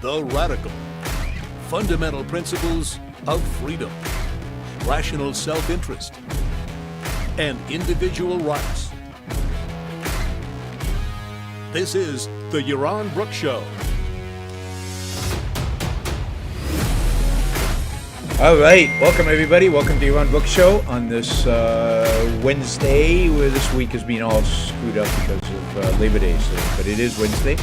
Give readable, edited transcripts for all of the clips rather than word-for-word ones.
the radical, fundamental principles of freedom, rational self-interest, and individual rights. This is the Yaron Brook Show. All right, welcome everybody. Welcome to the Yaron Brook Show on this Wednesday, where this week has been all screwed up because of Labor Day. But it is Wednesday.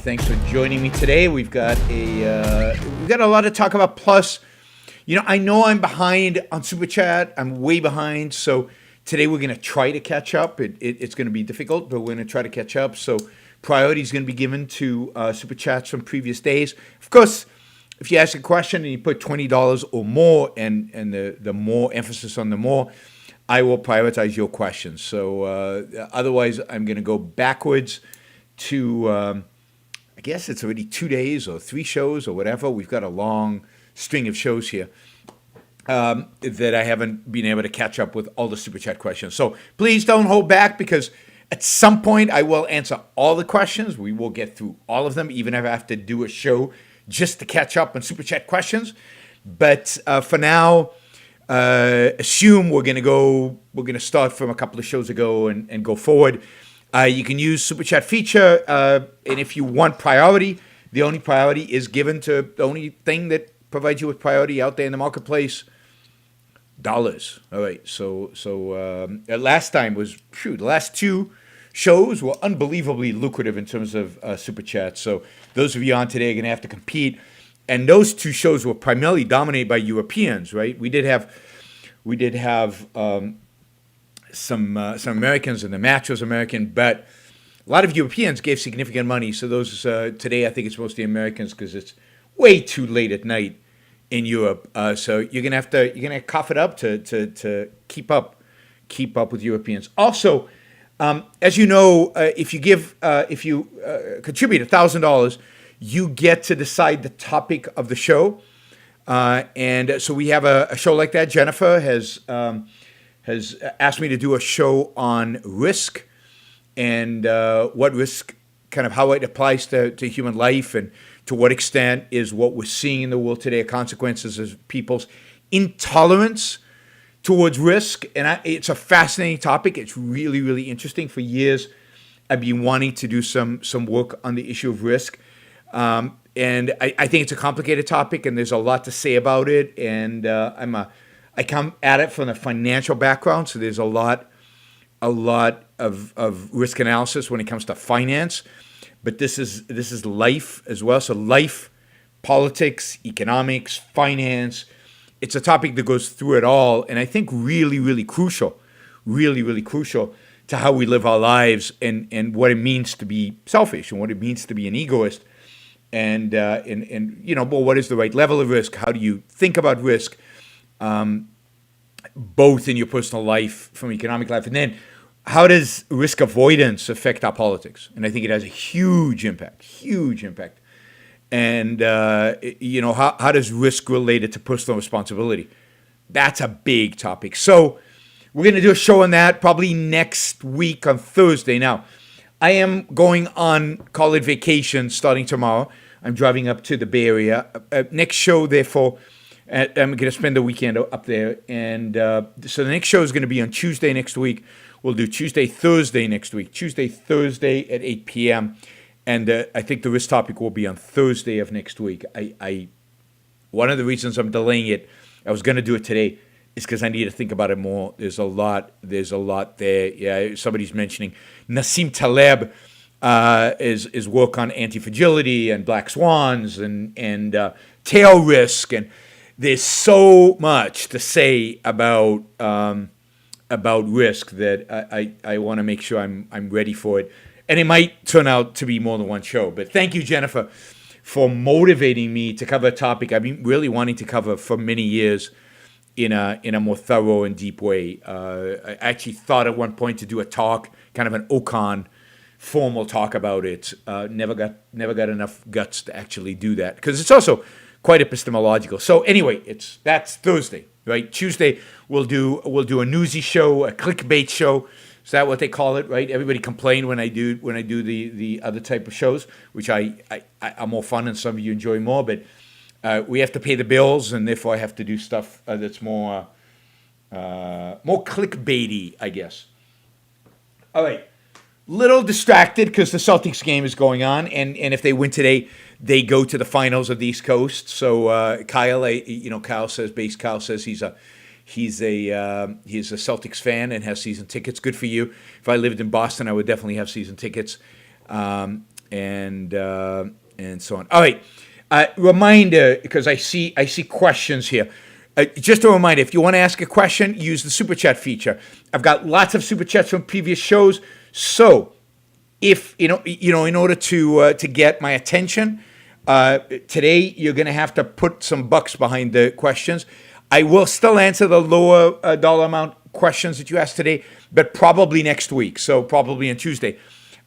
Thanks for joining me today. We've got a lot to talk about. Plus, I know I'm behind on Super Chat. I'm way behind. So today we're going to try to catch up. It's going to be difficult, but we're going to try to catch up. So priority is going to be given to Super Chats from previous days. Of course, if you ask a question and you put $20 or more, and the more emphasis on the more, I will prioritize your questions. So otherwise, I'm going to go backwards to, I guess it's already 2 days or 3 shows or whatever. We've got a long string of shows here that I haven't been able to catch up with all the Super Chat questions. So please don't hold back, because at some point I will answer all the questions. We will get through all of them, even if I have to do a show just to catch up on Super Chat questions. But for now, assume we're going to start from a couple of shows ago and go forward. You can use Super Chat feature, and if you want priority, the only priority is given to the only thing that provides you with priority out there in the marketplace: dollars. All right, so last time was, the last 2 shows were unbelievably lucrative in terms of Super Chat. So those of you on today are going to have to compete. And those 2 shows were primarily dominated by Europeans, right? We did have some Americans, and the match was American, but a lot of Europeans gave significant money. So those today, I think it's mostly Americans, because it's way too late at night in Europe. So you're gonna cough it up to keep up with Europeans. Also, as you know, if you contribute $1,000, you get to decide the topic of the show. And so we have a show like that. Jennifer has asked me to do a show on risk and what risk, kind of how it applies to human life, and to what extent is what we're seeing in the world today consequences of people's intolerance towards risk. And it's a fascinating topic. It's really, really interesting. For years, I've been wanting to do some work on the issue of risk. And I think it's a complicated topic, and there's a lot to say about it. And I come at it from a financial background, so there's a lot of risk analysis when it comes to finance. But this is life as well. So life, politics, economics, finance. It's a topic that goes through it all, and I think really, really crucial to how we live our lives, and what it means to be selfish, and what it means to be an egoist, and what is the right level of risk? How do you think about risk, both in your personal life, from economic life, and then how does risk avoidance affect our politics? And I think it has a huge impact. And, how does risk relate to personal responsibility? That's a big topic. So we're going to do a show on that probably next week on Thursday. Now, I am going on college vacation starting tomorrow. I'm driving up to the Bay Area. Next show, therefore, I'm going to spend the weekend up there. And so the next show is going to be on Tuesday next week. We'll do Tuesday, Thursday next week. Tuesday, Thursday at 8 p.m., and I think the risk topic will be on Thursday of next week. One of the reasons I'm delaying it, I was going to do it today, is because I need to think about it more. There's a lot there. Yeah, somebody's mentioning Nassim Taleb, is work on anti-fragility and black swans and tail risk, and there's so much to say about risk that I want to make sure I'm ready for it. And it might turn out to be more than one show. But thank you, Jennifer, for motivating me to cover a topic I've been really wanting to cover for many years in a more thorough and deep way. I actually thought at one point to do a talk, kind of an Ocon formal talk about it. Never got enough guts to actually do that, because it's also quite epistemological. So anyway, that's Thursday, right? Tuesday we'll do a newsy show, a clickbait show. Is that what they call it, right? Everybody complained when I do the other type of shows, which I are more fun and some of you enjoy more. But we have to pay the bills, and therefore I have to do stuff that's more clickbaity, I guess. All right, little distracted because the Celtics game is going on, and if they win today, they go to the finals of the East Coast. So Kyle says he's a Celtics fan and has season tickets. Good for you. If I lived in Boston, I would definitely have season tickets, and so on. All right, reminder, because I see questions here. Just a reminder: if you want to ask a question, use the super chat feature. I've got lots of super chats from previous shows, so if in order to get my attention today, you're going to have to put some bucks behind the questions. I will still answer the lower dollar amount questions that you asked today, but probably next week. So probably on Tuesday.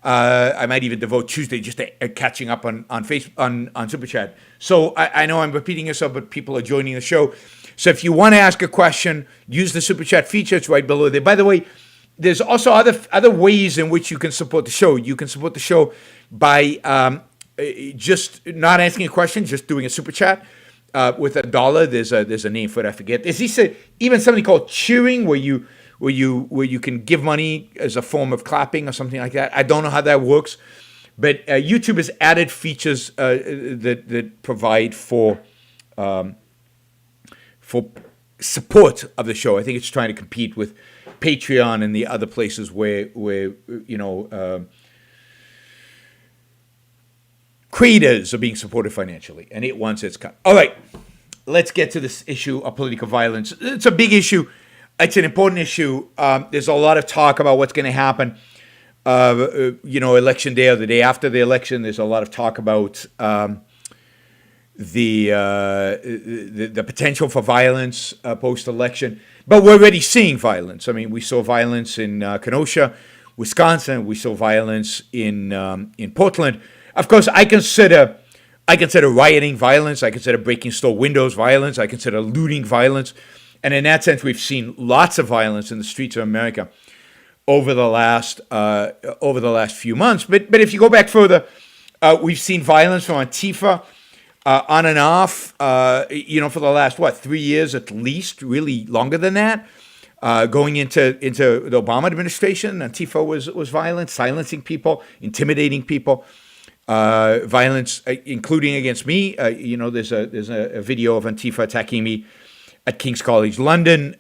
I might even devote Tuesday just to catching up on Super Chat. So I know I'm repeating myself, but people are joining the show. So if you want to ask a question, use the Super Chat feature. It's right below there. By the way, there's also other ways in which you can support the show. You can support the show by just not asking a question, just doing a Super Chat. With $1, there's a name for it. I forget. There's even something called cheering, where you can give money as a form of clapping or something like that. I don't know how that works, but YouTube has added features that provide for support of the show. I think it's trying to compete with Patreon and the other places where creators are being supported financially, and it wants its cut. All right, let's get to this issue of political violence. It's a big issue. It's an important issue. There's a lot of talk about what's going to happen. Election day or the day after the election. There's a lot of talk about the potential for violence post-election. But we're already seeing violence. I mean, we saw violence in Kenosha, Wisconsin. We saw violence in Portland. Of course, I consider rioting violence. I consider breaking store windows violence. I consider looting violence. And in that sense, we've seen lots of violence in the streets of America over the last few months. But if you go back further, we've seen violence from Antifa on and off. For the last 3 years at least, really longer than that. Going into the Obama administration, Antifa was violent, silencing people, intimidating people. Violence, including against me. There's a video of Antifa attacking me at King's College London.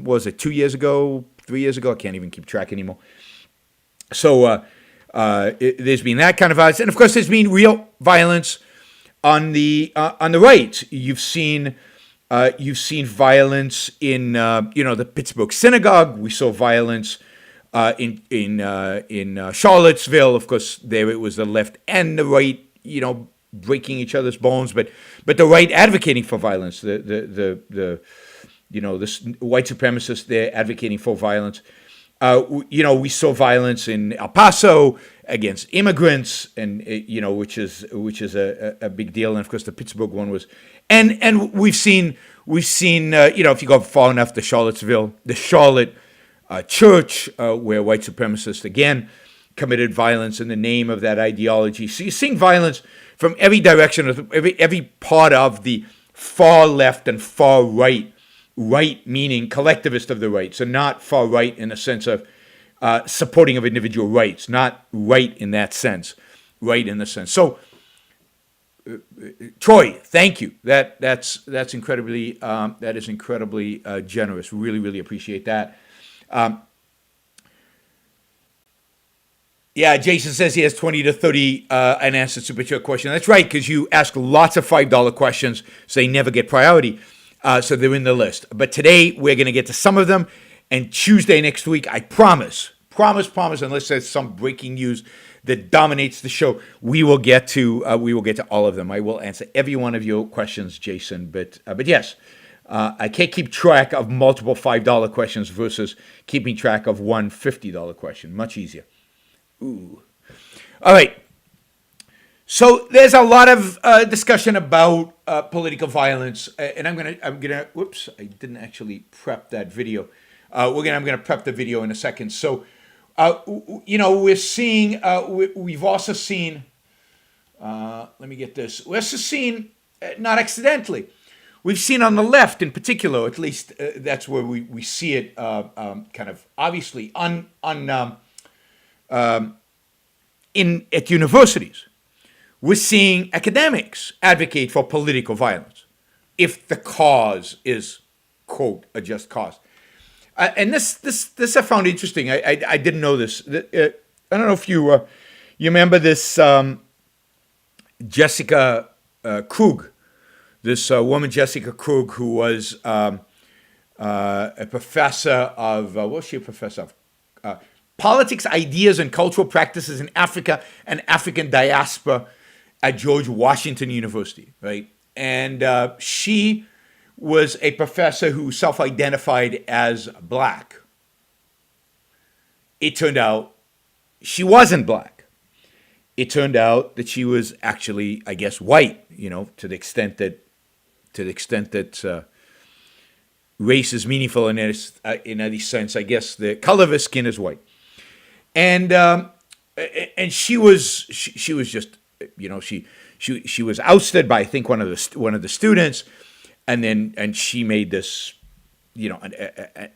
Was it 2 years ago, 3 years ago? I can't even keep track anymore. So there's been that kind of violence, and of course there's been real violence on the right. You've seen violence in the Pittsburgh synagogue. We saw violence. In Charlottesville, of course, there it was the left and the right, breaking each other's bones, but the right advocating for violence, the white supremacists there advocating for violence. We saw violence in El Paso against immigrants, and which is a big deal. And of course, the Pittsburgh one was, and we've seen if you go far enough, the Charlotte church, where white supremacists again committed violence in the name of that ideology. So you're seeing violence from every direction, every part of the far left and far right. Right meaning collectivist of the right, so not far right in the sense of supporting of individual rights, not right in that sense, right in the sense. So, Troy, thank you. That's incredibly generous. Really appreciate that. Jason says he has 20 to 30 unanswered super chat questions. That's right, because you ask lots of $5 questions, so they never get priority. So they're in the list. But today we're going to get to some of them, and Tuesday next week, I promise, unless there's some breaking news that dominates the show, we will get to all of them. I will answer every one of your questions, Jason. But yes. I can't keep track of multiple $5 questions versus keeping track of one $50 question. Much easier. Ooh. All right. So there's a lot of discussion about political violence, and I'm gonna. Whoops! I didn't actually prep that video. I'm gonna prep the video in a second. So, we're seeing. We've also seen. Let me get this. We're also seeing, not accidentally, we've seen on the left in particular, at least that's where we see it kind of obviously at universities. We're seeing academics advocate for political violence if the cause is, quote, a just cause. And this I found interesting. I didn't know this. I don't know if you remember this Jessica Krug, this woman Jessica Krug, who was a professor of what was she a professor of? Politics, Ideas, and Cultural Practices in Africa and African Diaspora at George Washington University, right? And she was a professor who self-identified as black. It turned out she wasn't black. It turned out that she was actually, I guess, white. To the extent that race is meaningful in any sense. I guess the color of her skin is white, and she was just she was ousted by, I think, one of the students. And she made this,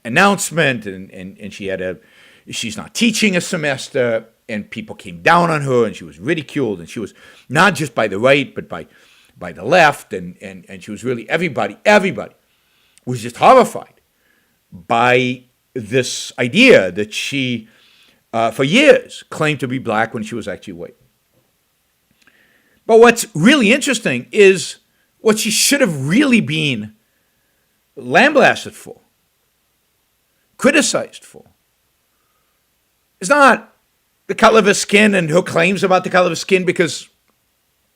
announcement, and she's not teaching a semester, and people came down on her, and she was ridiculed, and she was not just by the right, but by the left, and she was really everybody was just horrified by this idea that she, for years, claimed to be black when she was actually white. But what's really interesting is what she should have really been lambasted for, criticized for, is not the color of her skin and her claims about the color of her skin, because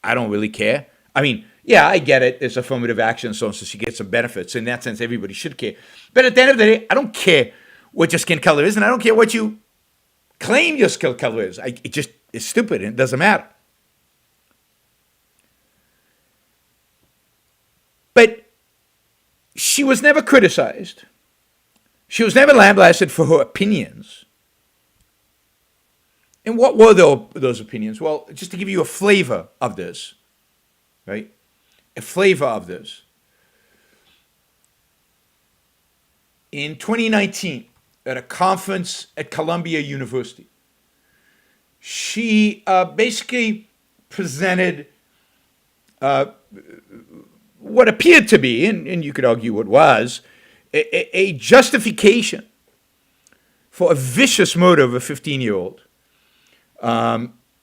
I don't really care. I mean, yeah, I get it. It's affirmative action, so she gets some benefits. In that sense, everybody should care. But at the end of the day, I don't care what your skin color is, and I don't care what you claim your skin color is. It's stupid, and it doesn't matter. But she was never criticized. She was never lambasted for her opinions. And what were those opinions? Well, just to give you a flavor of this, right? A flavor of this. In 2019, at a conference at Columbia University, she basically presented what appeared to be, and you could argue what was, a justification for a vicious murder of a 15-year-old.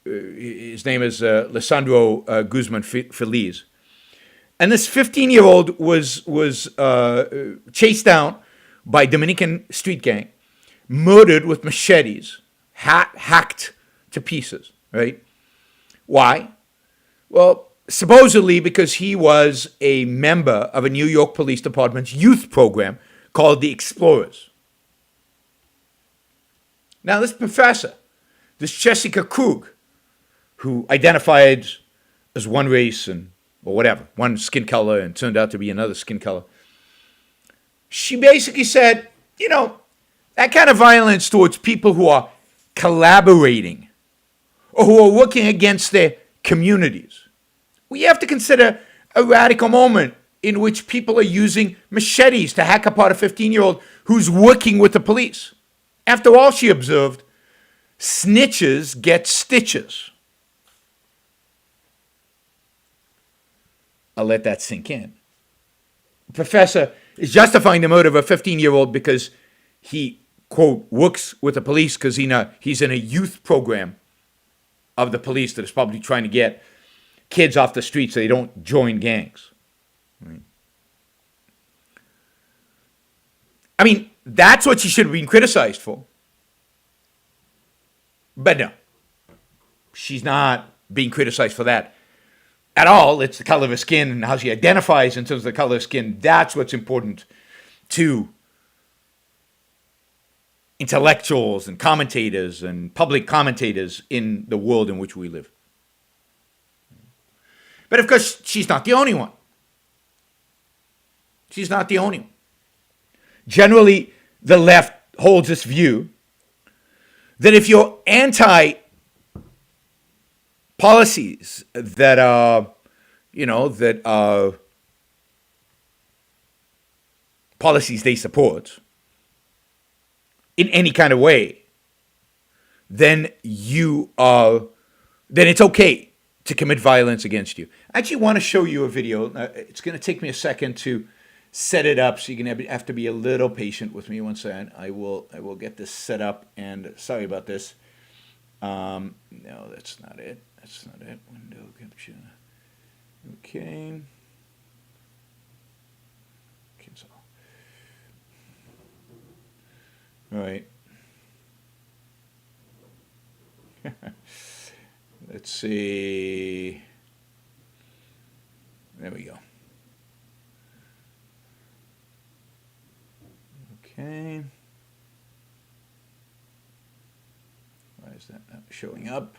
His name is Lisandro Guzman Feliz. And this 15-year-old was chased down by Dominican street gang, murdered with machetes, hacked to pieces, right? Why? Well, supposedly because he was a member of a New York Police Department's youth program called the Explorers. Now, this professor, this Jessica Krug, who identified as one race or whatever, one skin color, and turned out to be another skin color, she basically said, that kind of violence towards people who are collaborating or who are working against their communities, we have to consider a radical moment in which people are using machetes to hack apart a 15-year-old who's working with the police. After all, she observed, snitches get stitches. I'll let that sink in. The professor is justifying the murder of a 15-year-old because he, quote, works with the police because he's in a youth program of the police that is probably trying to get kids off the streets so they don't join gangs. Right? I mean, that's what she should have been criticized for. But no, she's not being criticized for that at all. It's the color of her skin and how she identifies in terms of the color of skin. That's what's important to intellectuals and commentators and public commentators in the world in which we live. But of course, she's not the only one. She's not the only one. Generally, the left holds this view that if you're anti policies that are, that are policies they support in any kind of way, then then it's okay to commit violence against you. I actually want to show you a video. It's going to take me a second to set it up, so you're going to have to be a little patient with me. One second. I will get this set up, and sorry about this. No, that's not it. That's not it. Window capture. Okay. Cancel. All right. Let's see. There we go. Okay. Why is that not showing up?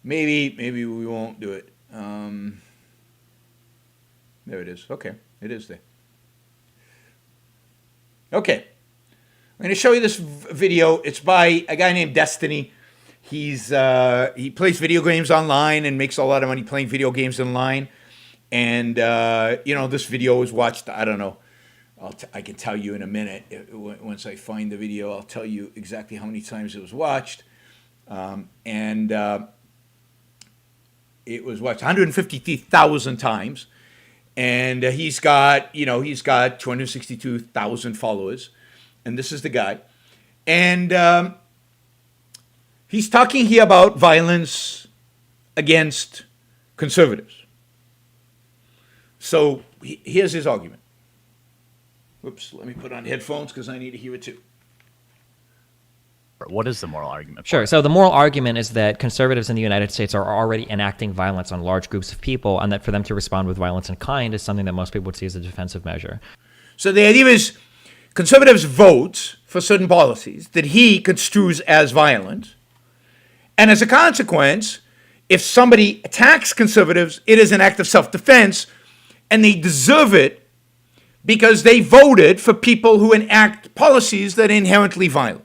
Maybe we won't do it. There it is. Okay, it is there. Okay. I'm going to show you this video. It's by a guy named Destiny. He plays video games online and makes a lot of money playing video games online. And this video was watched. I don't know. I can tell you in a minute. Once I find the video, I'll tell you exactly how many times it was watched. It was watched 153,000 times, and he's got 262,000 followers, and this is the guy, and he's talking here about violence against conservatives. So here's his argument. Whoops, let me put on headphones because I need to hear it too. What is the moral argument? Sure. So the moral argument is that conservatives in the United States are already enacting violence on large groups of people, and that for them to respond with violence in kind is something that most people would see as a defensive measure. So the idea is conservatives vote for certain policies that he construes as violent, and as a consequence, if somebody attacks conservatives, it is an act of self-defense, and they deserve it because they voted for people who enact policies that are inherently violent.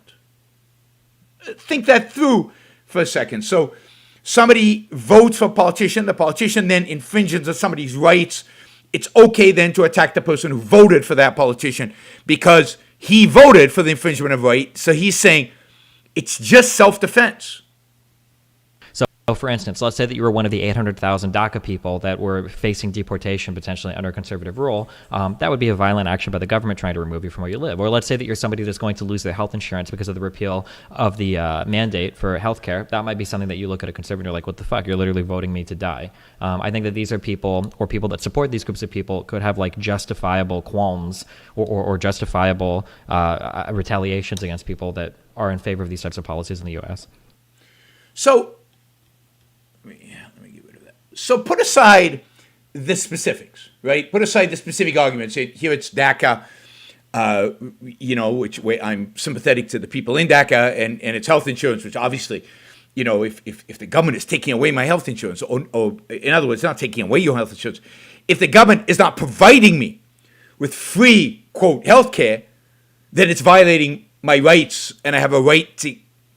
Think that through for a second. So somebody votes for a politician, the politician then infringes on somebody's rights. It's okay then to attack the person who voted for that politician because he voted for the infringement of right. So he's saying it's just self-defense. So for instance, let's say that you were one of the 800,000 DACA people that were facing deportation potentially under conservative rule. That would be a violent action by the government trying to remove you from where you live. Or let's say that you're somebody that's going to lose their health insurance because of the repeal of the mandate for healthcare. That might be something that you look at a conservative and you're like, what the fuck? You're literally voting me to die. I think that these are people, or people that support these groups of people, could have like justifiable qualms or justifiable retaliations against people that are in favor of these types of policies in the U.S. So let me get rid of that. So put aside the specifics, right? Put aside the specific arguments. Here it's DACA, which way I'm sympathetic to the people in DACA and its health insurance, which obviously, if the government is taking away my health insurance, or in other words, not taking away your health insurance, if the government is not providing me with free, quote, health care, then it's violating my rights, and I have a right to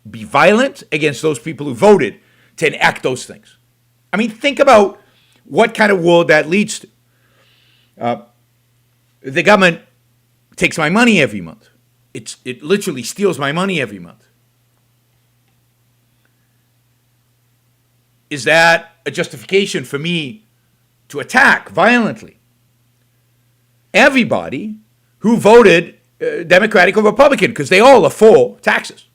be violent against those people who voted to enact those things. I mean, think about what kind of world that leads to. The government takes my money every month. It literally steals my money every month. Is that a justification for me to attack violently everybody who voted Democratic or Republican? Because they all are for taxes.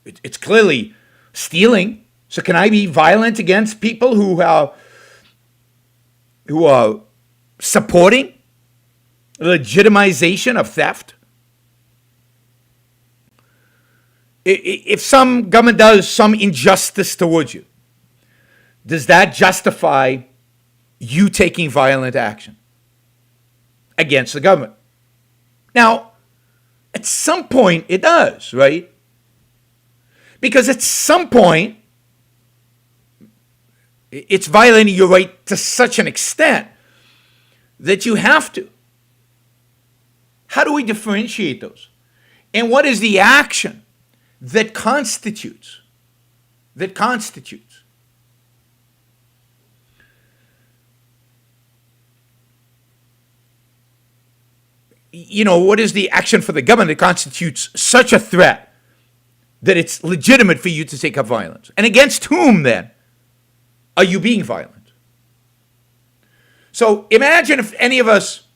It's clearly stealing. So can I be violent against people who are supporting legitimization of theft? If some government does some injustice towards you, does that justify you taking violent action against the government? Now, at some point it does, right? Because at some point, it's violating your right to such an extent that you have to. How do we differentiate those? And what is the action that constitutes? What is the action for the government that constitutes such a threat that it's legitimate for you to take up violence? And against whom, then, are you being violent? So imagine if any of us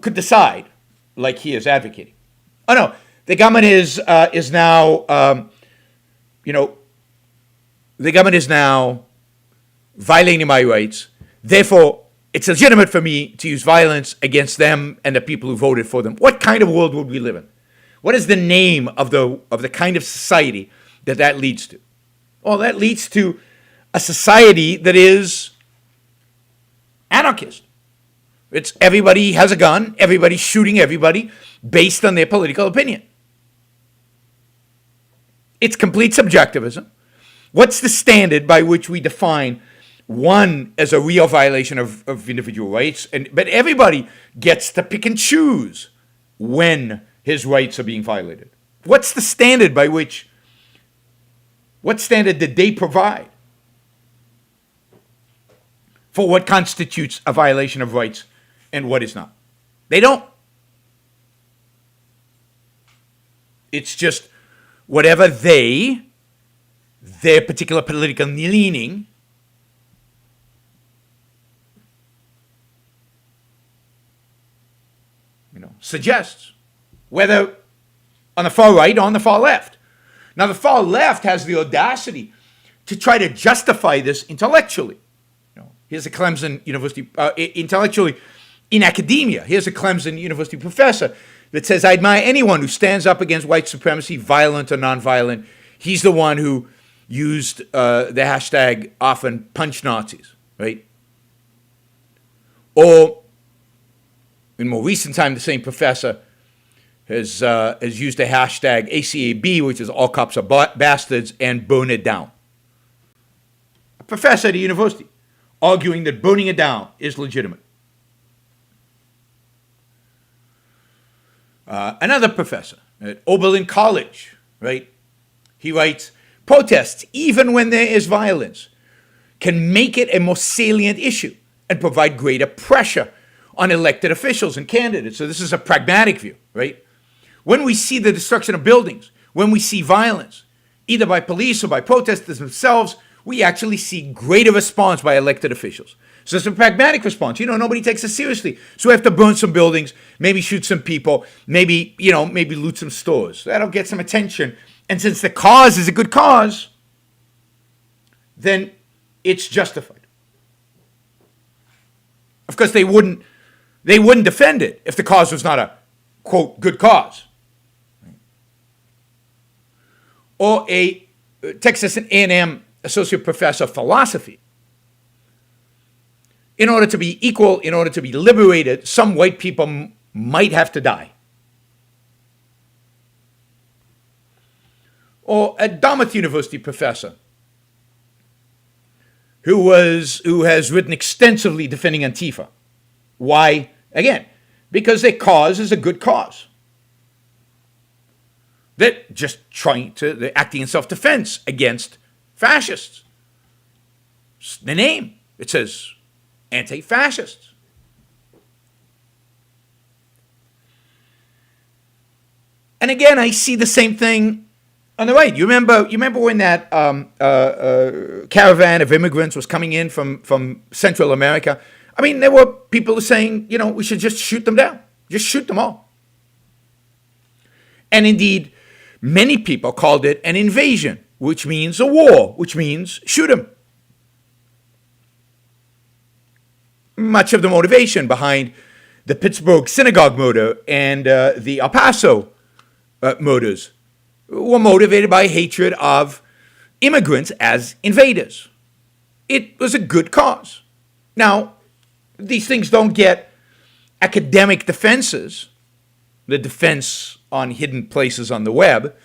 could decide, like he is advocating, oh no, the government is now, the government is now violating my rights, therefore it's legitimate for me to use violence against them and the people who voted for them. What kind of world would we live in? What is the name of the kind of society that leads to? Well, that leads to a society that is anarchist. It's everybody has a gun, everybody's shooting everybody based on their political opinion. It's complete subjectivism. What's the standard by which we define one as a real violation of individual rights? But everybody gets to pick and choose when his rights are being violated. What's the standard by which, what standard did they provide for what constitutes a violation of rights and what is not? They don't. It's just whatever their particular political leaning suggests, whether on the far right or on the far left. Now, the far left has the audacity to try to justify this intellectually. Here's a Clemson University, intellectually in academia, here's a Clemson University professor that says, I admire anyone who stands up against white supremacy, violent or nonviolent. He's the one who used the hashtag often punch Nazis, right? Or in more recent time, the same professor has used the hashtag ACAB, which is all cops are bastards, and burn it down. A professor at a university arguing that burning it down is legitimate. Another professor at Oberlin College, right? He writes, protests, even when there is violence, can make it a more salient issue and provide greater pressure on elected officials and candidates. So this is a pragmatic view, right? When we see the destruction of buildings, when we see violence, either by police or by protesters themselves, we actually see greater response by elected officials. So it's a pragmatic response. Nobody takes us seriously. So we have to burn some buildings, maybe shoot some people, maybe loot some stores. That'll get some attention. And since the cause is a good cause, then it's justified. Of course, they wouldn't defend it if the cause was not a, quote, good cause. Or a Texas A&M associate professor of philosophy. In order to be equal, in order to be liberated, some white people might have to die. Or a Dartmouth University professor who has written extensively defending Antifa. Why? Again, because their cause is a good cause. They're just they're acting in self-defense against fascists. It's the name. It says anti-fascists. And again, I see the same thing on the right. You remember when that caravan of immigrants was coming in from Central America? I mean, there were people saying, we should just shoot them down. Just shoot them all. And indeed, many people called it an invasion, which means a war, which means shoot them. Much of the motivation behind the Pittsburgh synagogue murder and the El Paso murders were motivated by hatred of immigrants as invaders. It was a good cause. Now, these things don't get academic defenses, the defense on hidden places on the web,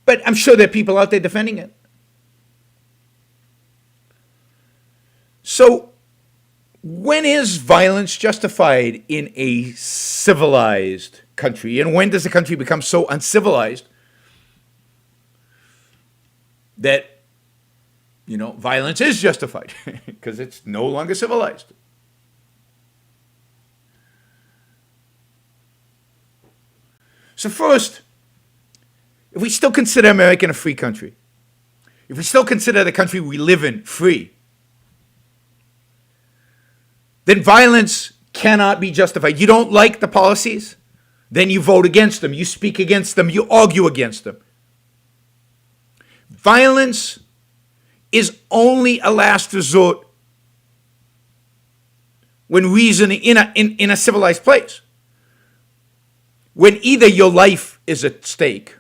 but I'm sure there are people out there defending it. So When is violence justified in a civilized country? And when does a country become so uncivilized that, violence is justified? Because it's no longer civilized. So first, if we still consider America a free country, if we still consider the country we live in free, then violence cannot be justified. You don't like the policies? Then you vote against them. You speak against them. You argue against them. Violence is only a last resort when reason in a civilized place. When either your life is at stake,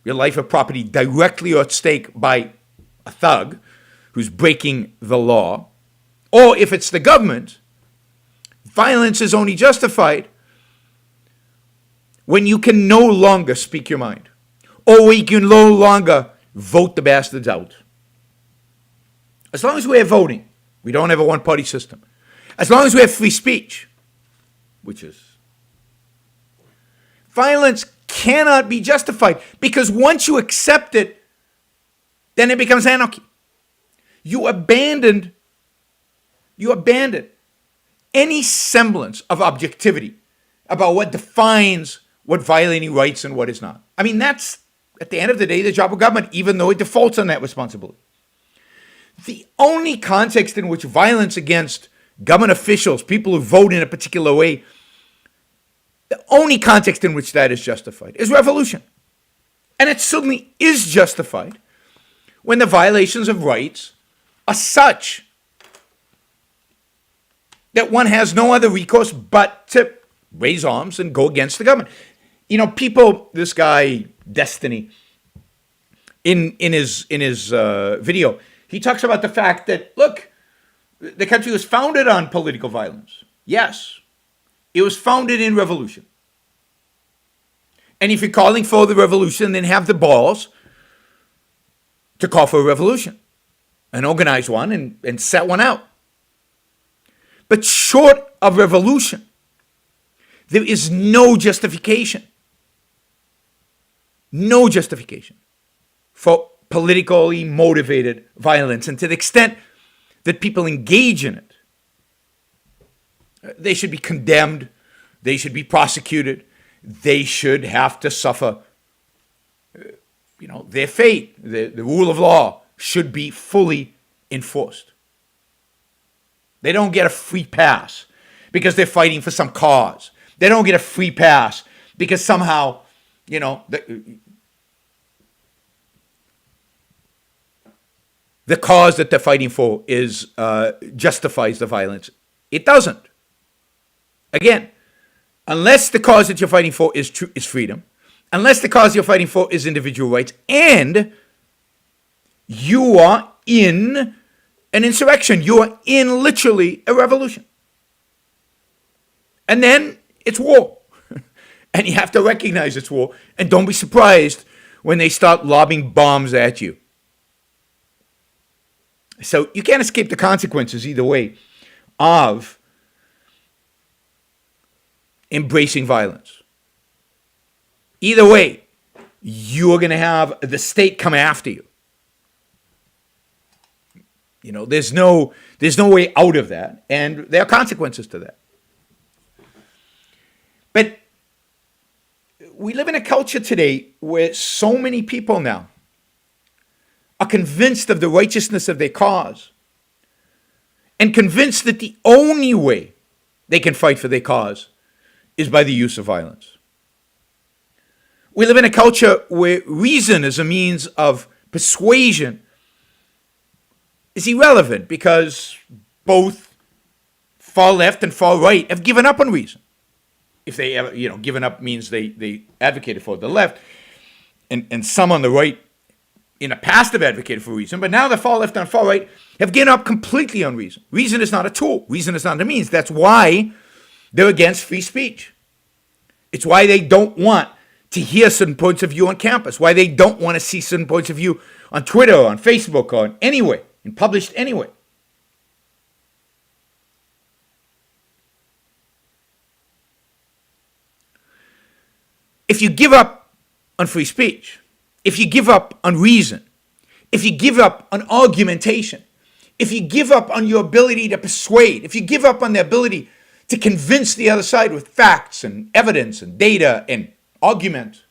your life or property directly at stake by a thug who's breaking the law, or if it's the government, violence is only justified when you can no longer speak your mind, or when you can no longer vote the bastards out. As long as we have voting, we don't have a one-party system. As long as we have free speech, which is, violence cannot be justified, because once you accept it, then it becomes anarchy. You abandon any semblance of objectivity about what defines what violating rights and what is not. I mean, that's, at the end of the day, the job of government, even though it defaults on that responsibility. The only context in which violence against government officials, people who vote in a particular way, the only context in which that is justified is revolution. And it certainly is justified when the violations of rights are such that one has no other recourse but to raise arms and go against the government. People, this guy, Destiny, in his video, he talks about the fact that, look, the country was founded on political violence. Yes, it was founded in revolution. And if you're calling for the revolution, then have the balls to call for a revolution and organize one and set one out. But short of revolution, there is no justification for politically motivated violence. And to the extent that people engage in it, they should be condemned, they should be prosecuted, they should have to suffer their fate. The rule of law should be fully enforced. They don't get a free pass because they're fighting for some cause. They don't get a free pass because somehow, the cause that they're fighting for is justifies the violence. It doesn't. Again, unless the cause that you're fighting for is freedom, unless the cause you're fighting for is individual rights, and you are in an insurrection, you are in literally a revolution. And then it's war. And you have to recognize it's war, and don't be surprised when they start lobbing bombs at you. So you can't escape the consequences either way of embracing violence. Either way, you're going to have the state come after you. There's no way out of that, and there are consequences to that. But we live in a culture today where so many people now are convinced of the righteousness of their cause and convinced that the only way they can fight for their cause is by the use of violence. We live in a culture where reason as a means of persuasion is irrelevant because both far left and far right have given up on reason. If they ever, given up means they advocated for the left, and some on the right in the past have advocated for reason, but now the far left and far right have given up completely on reason. Reason is not a tool. Reason is not a means. That's why they're against free speech. It's why they don't want to hear certain points of view on campus, why they don't want to see certain points of view on Twitter, or on Facebook, or anywhere, and published anyway. if you give up on free speech, if you give up on reason, if you give up on argumentation, if you give up on your ability to persuade, if you give up on the ability to convince the other side with facts and evidence and data and argument,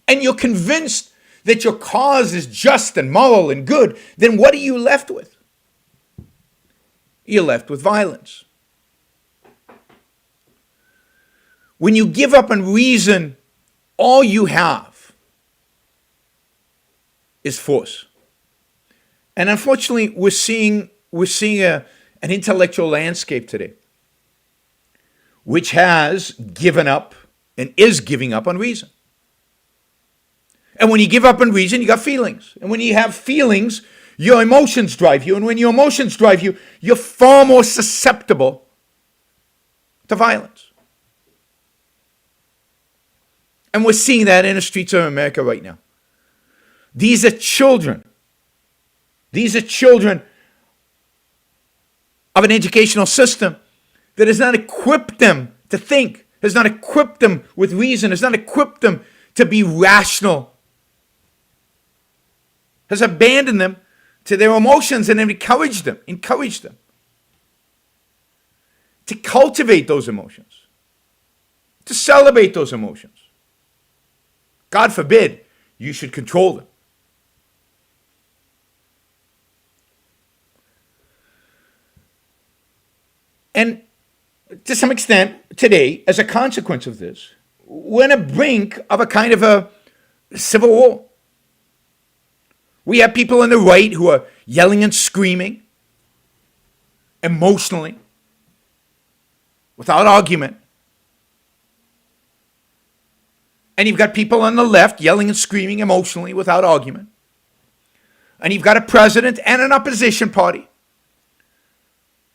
and you're convinced that your cause is just and moral and good, then what are you left with? You're left with violence. When you give up on reason, all you have is force. And unfortunately, we're seeing an intellectual landscape today which has given up and is giving up on reason. And when you give up on reason, you got feelings. And when you have feelings, your emotions drive you. And when your emotions drive you, you're far more susceptible to violence. And we're seeing that in the streets of America right now. These are children. These are children of an educational system that has not equipped them to think, has not equipped them with reason, has not equipped them to be rational, has abandoned them to their emotions and encouraged them to cultivate those emotions, to celebrate those emotions. God forbid you should control them. And to some extent, today, as a consequence of this, we're on the brink of a kind of a civil war. We have people on the right who are yelling and screaming emotionally, without argument. And you've got people on the left yelling and screaming emotionally without argument. And you've got a president and an opposition party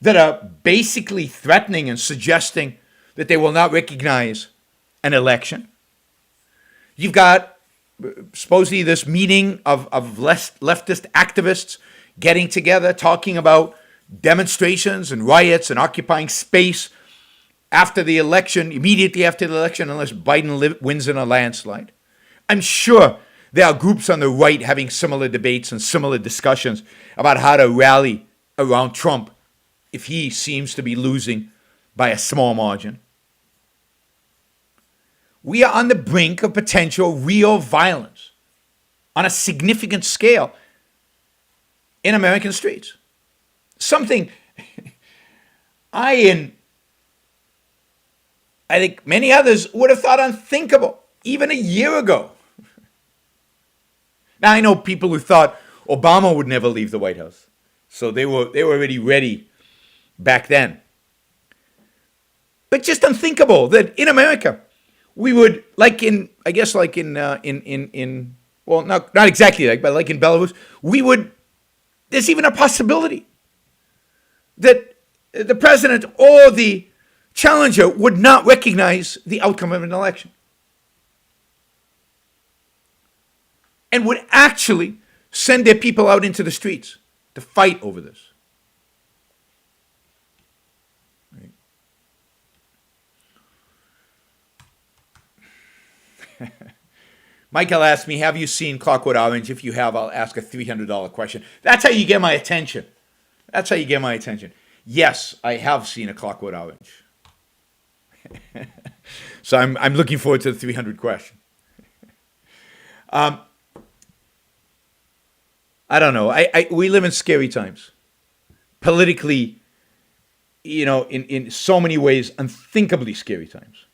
that are basically threatening and suggesting that they will not recognize an election. You've got supposedly this meeting of leftist activists getting together, talking about demonstrations and riots and occupying space after the election, immediately after the election, unless Biden wins in a landslide. I'm sure there are groups on the right having similar debates and similar discussions about how to rally around Trump if he seems to be losing by a small margin. We are on the brink of potential real violence on a significant scale in American streets. Something I think many others would have thought unthinkable even a year ago. Now I know people who thought Obama would never leave the White House, so they were already ready back then. But just unthinkable that in America we would, not exactly like, but like in Belarus, there's even a possibility that the president or the challenger would not recognize the outcome of an election and would actually send their people out into the streets to fight over this. Michael asked me, have you seen Clockwork Orange? If you have, I'll ask a $300 question. That's how you get my attention. Yes, I have seen A Clockwork Orange. So I'm looking forward to the 300 question. I don't know. We live in scary times. Politically, in so many ways, unthinkably scary times.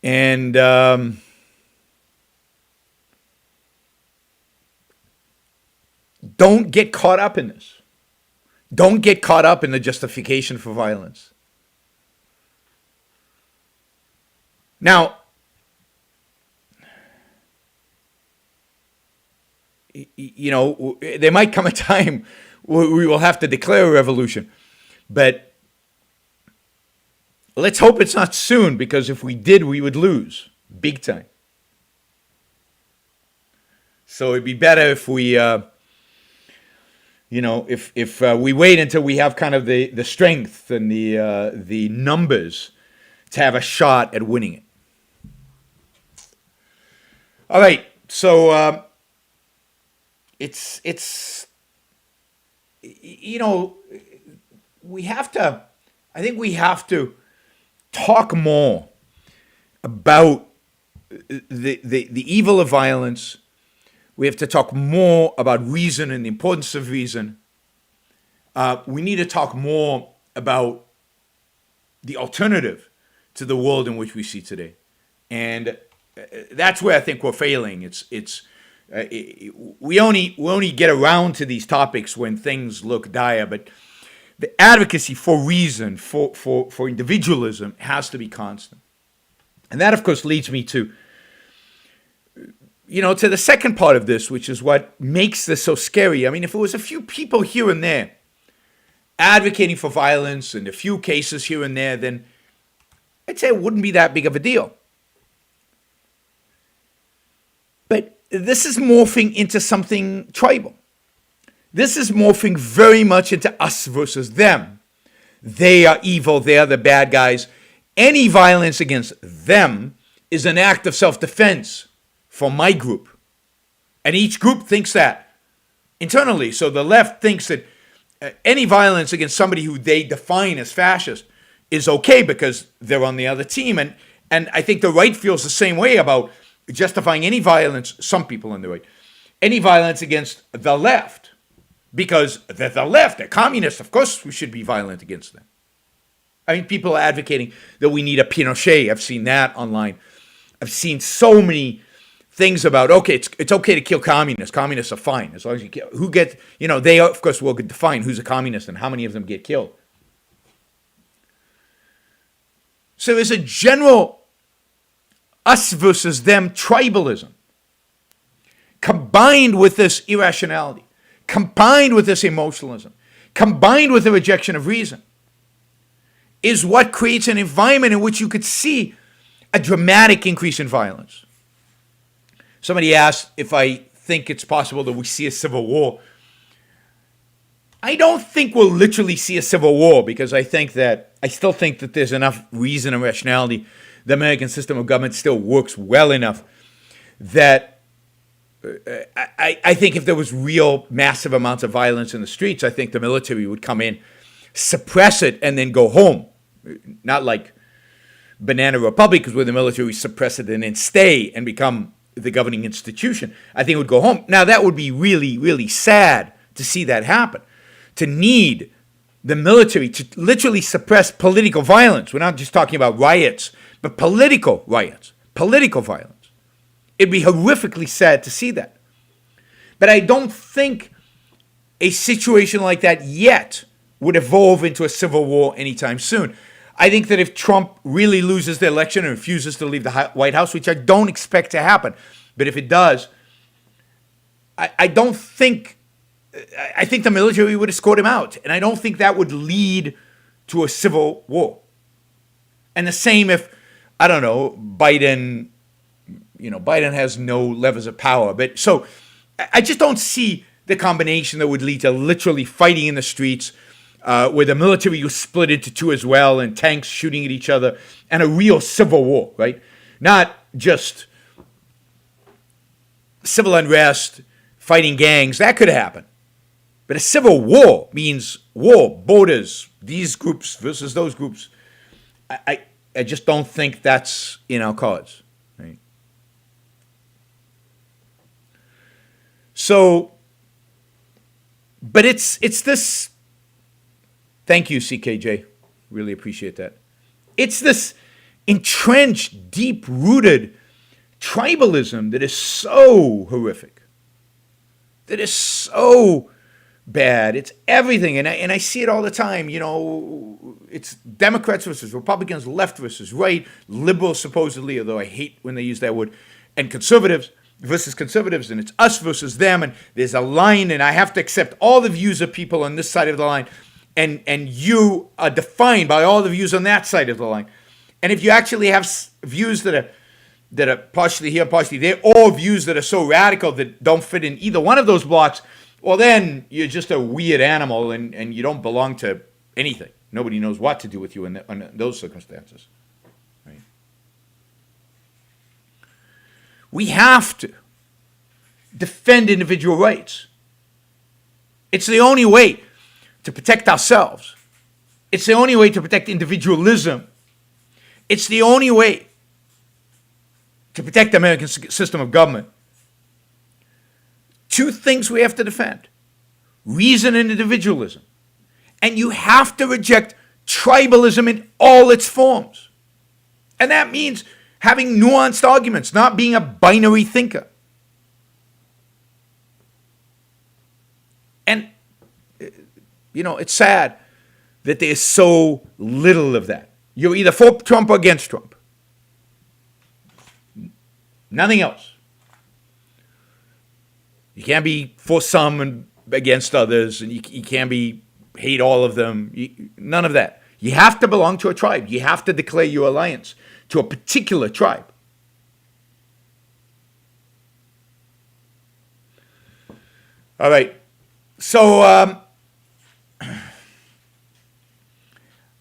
And don't get caught up in this. Don't get caught up in the justification for violence. Now, there might come a time where we will have to declare a revolution, but let's hope it's not soon, because if we did, we would lose big time. So it'd be better if we if we wait until we have kind of the strength and the numbers to have a shot at winning it. All right, so it's we have to. I think we have to talk more about the evil of violence. We have to talk more about reason and the importance of reason. We need to talk more about the alternative to the world in which we see today, and that's where I think we're failing. We only get around to these topics when things look dire, but the advocacy for reason, for individualism, has to be constant. And that, of course, leads me to the second part of this, which is what makes this so scary. I mean, if it was a few people here and there advocating for violence and a few cases here and there, then I'd say it wouldn't be that big of a deal. But this is morphing into something tribal. This is morphing very much into us versus them. They are evil. They are the bad guys. Any violence against them is an act of self-defense for my group. And each group thinks that internally. So the left thinks that any violence against somebody who they define as fascist is okay because they're on the other team. And I think the right feels the same way about justifying any violence, some people on the right, any violence against the left. Because they're the left, they're communists, of course we should be violent against them. I mean, people are advocating that we need a Pinochet. I've seen that online. I've seen so many things about, okay, it's okay to kill communists. Communists are fine as long as you kill. They of course will define who's a communist and how many of them get killed. So there's a general us versus them tribalism combined with this irrationality, combined with this emotionalism, combined with the rejection of reason, is what creates an environment in which you could see a dramatic increase in violence. Somebody asked if I think it's possible that we see a civil war. I don't think we'll literally see a civil war because I still think that there's enough reason and rationality. The American system of government still works well enough that I think if there was real massive amounts of violence in the streets, I think the military would come in, suppress it, and then go home. Not like Banana Republic, where the military suppress it and then stay and become the governing institution. I think it would go home. Now, that would be really, really sad to see that happen. To need the military to literally suppress political violence. We're not just talking about riots, but political riots, political violence. It'd be horrifically sad to see that. But I don't think a situation like that yet would evolve into a civil war anytime soon. I think that if Trump really loses the election and refuses to leave the White House, which I don't expect to happen, but if it does, I think the military would escort him out. And I don't think that would lead to a civil war. And the same if, I don't know, Biden has no levers of power. But so I just don't see the combination that would lead to literally fighting in the streets, where the military was split into two as well, and tanks shooting at each other, and a real civil war, right? Not just civil unrest, fighting gangs. That could happen. But a civil war means war, borders, these groups versus those groups. I just don't think that's in our cards. Right? So, but it's this. Thank you, CKJ. Really appreciate that. It's this entrenched, deep-rooted tribalism that is so horrific, that is so bad. It's everything, and I see it all the time. It's Democrats versus Republicans, left versus right, liberals supposedly, although I hate when they use that word, and conservatives versus conservatives, and it's us versus them, and there's a line, and I have to accept all the views of people on this side of the line, and you are defined by all the views on that side of the line. And if you actually have views that are partially here, partially there, or views that are so radical that don't fit in either one of those blocks, well, then you're just a weird animal and you don't belong to anything. Nobody knows what to do with you in those circumstances. Right? We have to defend individual rights. It's the only way to protect ourselves. It's the only way to protect individualism. It's the only way to protect the American system of government. Two things we have to defend: reason and individualism. And you have to reject tribalism in all its forms. And that means having nuanced arguments, not being a binary thinker. And, it's sad that there's so little of that. You're either for Trump or against Trump. Nothing else. You can't be for some and against others, and you can't hate all of them. None of that. You have to belong to a tribe. You have to declare your alliance to a particular tribe. All right. So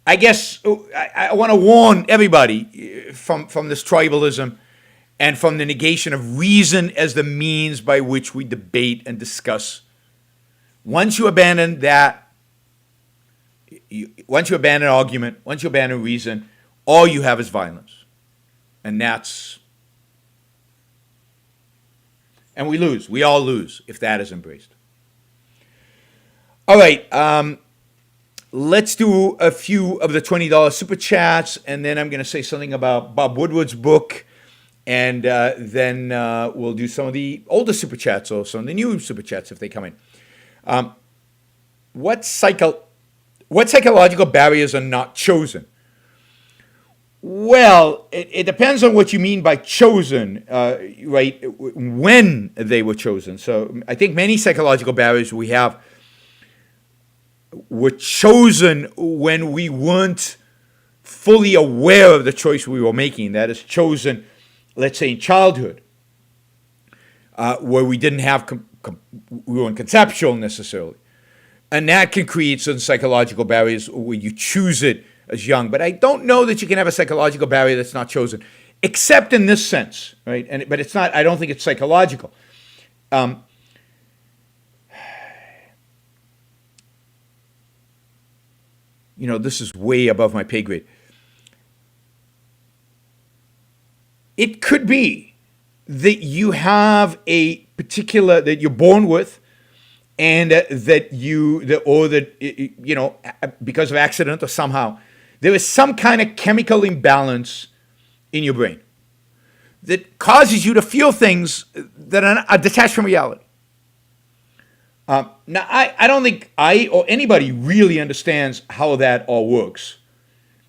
I guess I want to warn everybody from this tribalism and from the negation of reason as the means by which we debate and discuss. Once you abandon that, once you abandon argument, once you abandon reason, all you have is violence. And we lose. We all lose if that is embraced. All right, let's do a few of the $20 super chats, and then I'm going to say something about Bob Woodward's book, and then we'll do some of the older super chats or some of the new super chats if they come in. What psychological barriers are not chosen? Well, it depends on what you mean by chosen, right? When they were chosen. So I think many psychological barriers we have were chosen when we weren't fully aware of the choice we were making. That is chosen, let's say, in childhood, where we didn't have, we weren't conceptual necessarily. And that can create certain psychological barriers where you choose it as young. But I don't know that you can have a psychological barrier that's not chosen, except in this sense, right? But it's not, I don't think it's psychological. This is way above my pay grade. It could be that you have a particular, that you're born with, and because of accident or somehow, there is some kind of chemical imbalance in your brain that causes you to feel things that are detached from reality. Now, I don't think I or anybody really understands how that all works,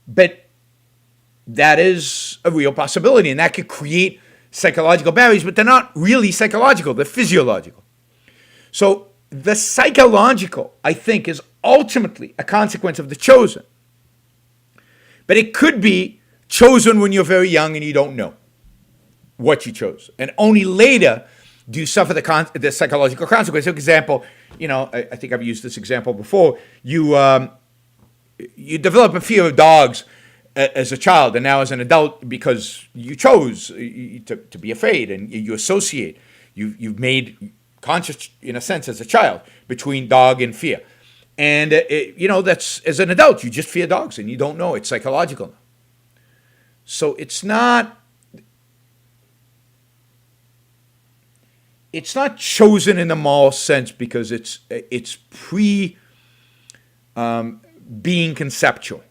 but that is a real possibility, and that could create psychological barriers, but they're not really psychological, they're physiological. So the psychological, I think, is ultimately a consequence of the chosen. But it could be chosen when you're very young and you don't know what you chose, and only later do you suffer the psychological consequence. For example, I think I've used this example before. You develop a fear of dogs as a child, and now as an adult, because you chose to be afraid, and you associate. You've made conscious, in a sense, as a child, between dog and fear. And, that's, as an adult, you just fear dogs, and you don't know. It's psychological. So it's not chosen in the moral sense, because it's being conceptual.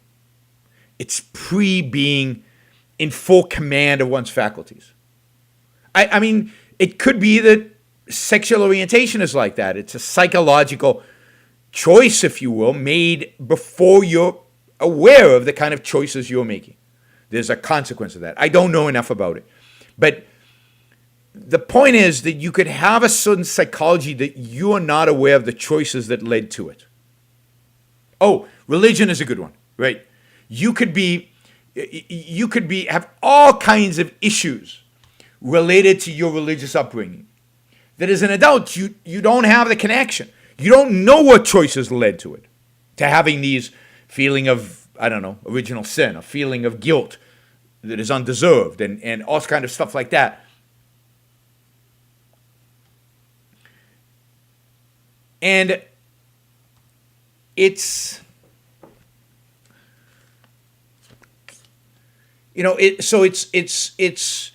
It's being in full command of one's faculties. I mean, it could be that sexual orientation is like that. It's a psychological choice, if you will, made before you're aware of the kind of choices you're making. There's a consequence of that. I don't know enough about it. But the point is that you could have a certain psychology that you are not aware of the choices that led to it. Oh, religion is a good one, right? You could have all kinds of issues related to your religious upbringing that as an adult, you don't have the connection. You don't know what choices led to it, to having these feeling of, I don't know, original sin, a feeling of guilt that is undeserved, and all kind of stuff like that. And it's, it's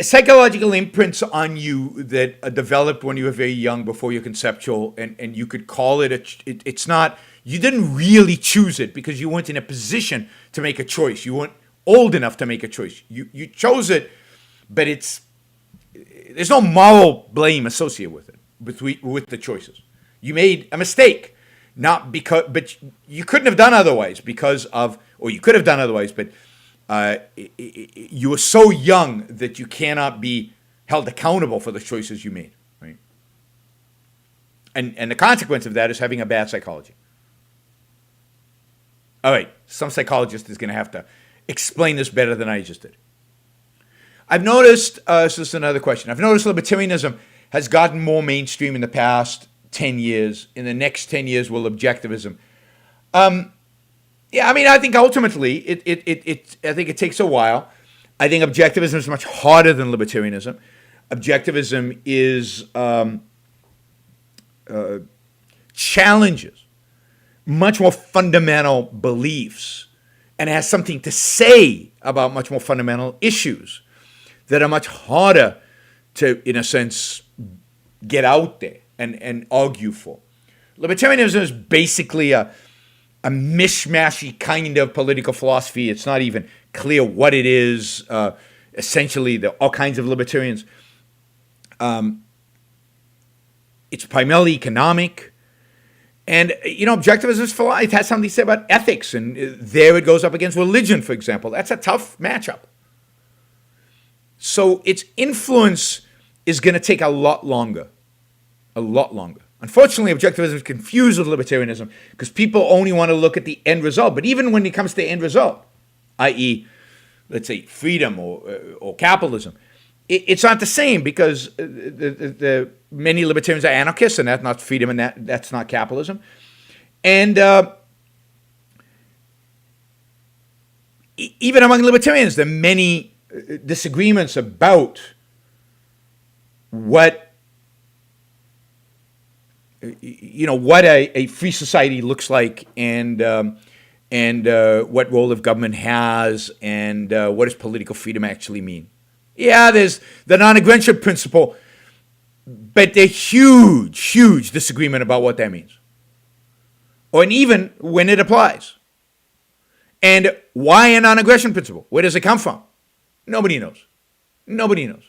psychological imprints on you that are developed when you were very young, before you're conceptual, and you could call it it's not, you didn't really choose it because you weren't in a position to make a choice. You weren't old enough to make a choice. You chose it, but there's no moral blame associated with it, with the choices. You made a mistake, but you couldn't have done otherwise or you could have done otherwise, but you were so young that you cannot be held accountable for the choices you made, right? And the consequence of that is having a bad psychology. All right, some psychologist is going to have to explain this better than I just did. I've noticed, this is another question, I've noticed libertarianism has gotten more mainstream in the past 10 years. In the next 10 years, will objectivism? Yeah, I mean, I think ultimately, I think it takes a while. I think objectivism is much harder than libertarianism. Objectivism is challenges much more fundamental beliefs and has something to say about much more fundamental issues that are much harder to, in a sense, get out there and argue for. Libertarianism is basically a mishmashy kind of political philosophy. It's not even clear what it is. Essentially, there are all kinds of libertarians. It's primarily economic. And, objectivism, it has something to say about ethics. And there it goes up against religion, for example. That's a tough matchup. So its influence is going to take a lot longer. A lot longer. Unfortunately, objectivism is confused with libertarianism because people only want to look at the end result. But even when it comes to the end result, i.e., let's say freedom or capitalism, it's not the same because the many libertarians are anarchists, and that's not freedom, and that's not capitalism. And even among libertarians, there are many disagreements about what a free society looks like, and what role of government has, and what does political freedom actually mean. Yeah, there's the non-aggression principle, but there's huge disagreement about what that means, and even when it applies. And why a non-aggression principle? Where does it come from? Nobody knows. Nobody knows.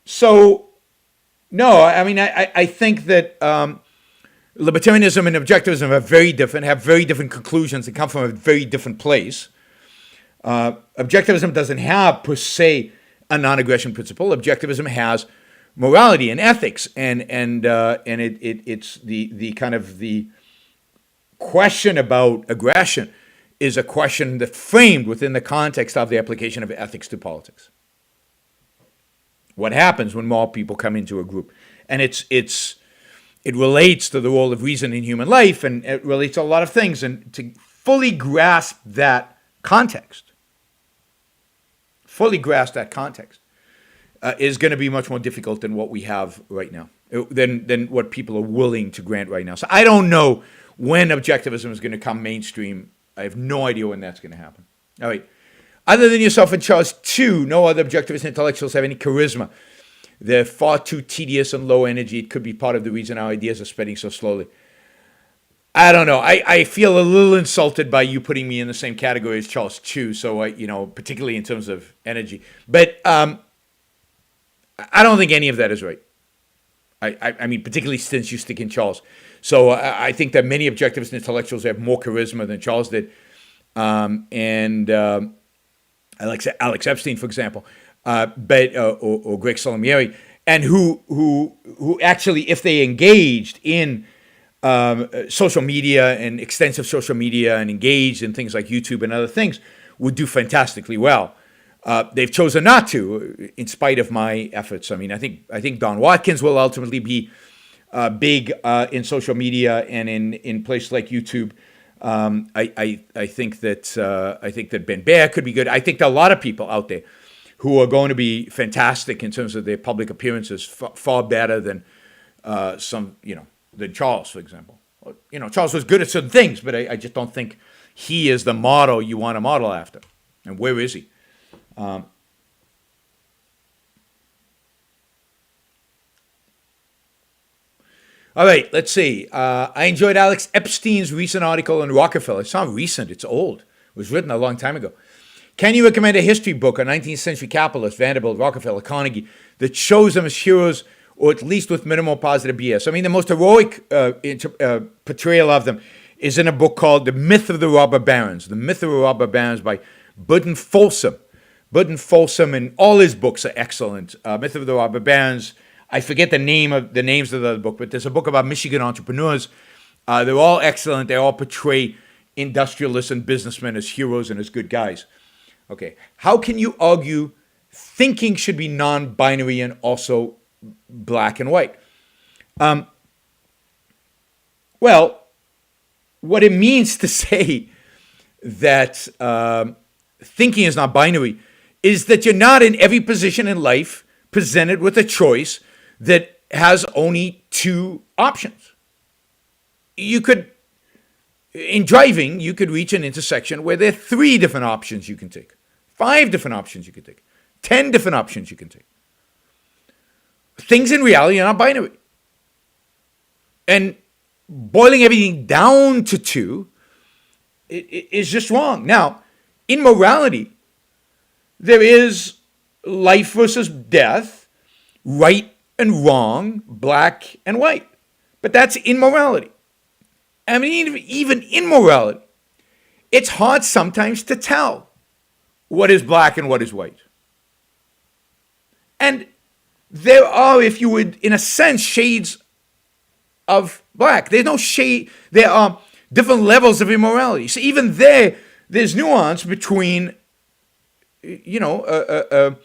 So, no, I mean, I think that libertarianism and objectivism are very different, have very different conclusions, and come from a very different place. Objectivism doesn't have, per se, a non-aggression principle. Objectivism has morality and ethics, and it's the kind of the question about aggression is a question that's framed within the context of the application of ethics to politics. What happens when more people come into a group? And it relates to the role of reason in human life, and it relates to a lot of things. And to fully grasp that context, is going to be much more difficult than what we have right now, than what people are willing to grant right now. So I don't know when objectivism is going to come mainstream. I have no idea when that's going to happen. All right. Other than yourself and Charles, too, no other objectivist intellectuals have any charisma. They're far too tedious and low energy. It could be part of the reason our ideas are spreading so slowly. I don't know. I feel a little insulted by you putting me in the same category as Charles Chu, so particularly in terms of energy. But I don't think any of that is right. I mean, particularly since you stick in Charles. So I think that many objectivist intellectuals have more charisma than Charles did. I like Alex Epstein, for example, but or Greg Salamieri, and who actually, if they engaged in social media and extensive social media and engaged in things like YouTube and other things, would do fantastically well. They've chosen not to, in spite of my efforts. I mean, I think Don Watkins will ultimately be big in social media and in places like YouTube. I think that Ben Baer could be good. I think there are a lot of people out there who are going to be fantastic in terms of their public appearances, far better than than Charles, for example. Charles was good at certain things, but I just don't think he is the model you want to model after. And where is he? All right, let's see. I enjoyed Alex Epstein's recent article on Rockefeller. It's not recent, it's old. It was written a long time ago. Can you recommend a history book on 19th century capitalists, Vanderbilt, Rockefeller, Carnegie, that shows them as heroes, or at least with minimal positive BS? I mean, the most heroic portrayal of them is in a book called The Myth of the Robber Barons. The Myth of the Robber Barons by Burton Folsom. Burton Folsom, and all his books are excellent. Myth of the Robber Barons. I forget the names of the book, but there's a book about Michigan entrepreneurs. They're all excellent. They all portray industrialists and businessmen as heroes and as good guys. Okay, how can you argue thinking should be non-binary and also black and white? Well, what it means to say that thinking is not binary is that you're not in every position in life presented with a choice that has only two options. In driving, you could reach an intersection where there are 3 different options you can take, 5 different options you can take, 10 different options you can take. Things in reality are not binary. And boiling everything down to 2 is just wrong. Now, in morality, there is life versus death, right and wrong, black and white. But that's in morality. I mean, even in morality, it's hard sometimes to tell what is black and what is white. And there are, if you would, in a sense, shades of black. There's no shade. There are different levels of immorality. So even there's nuance between, a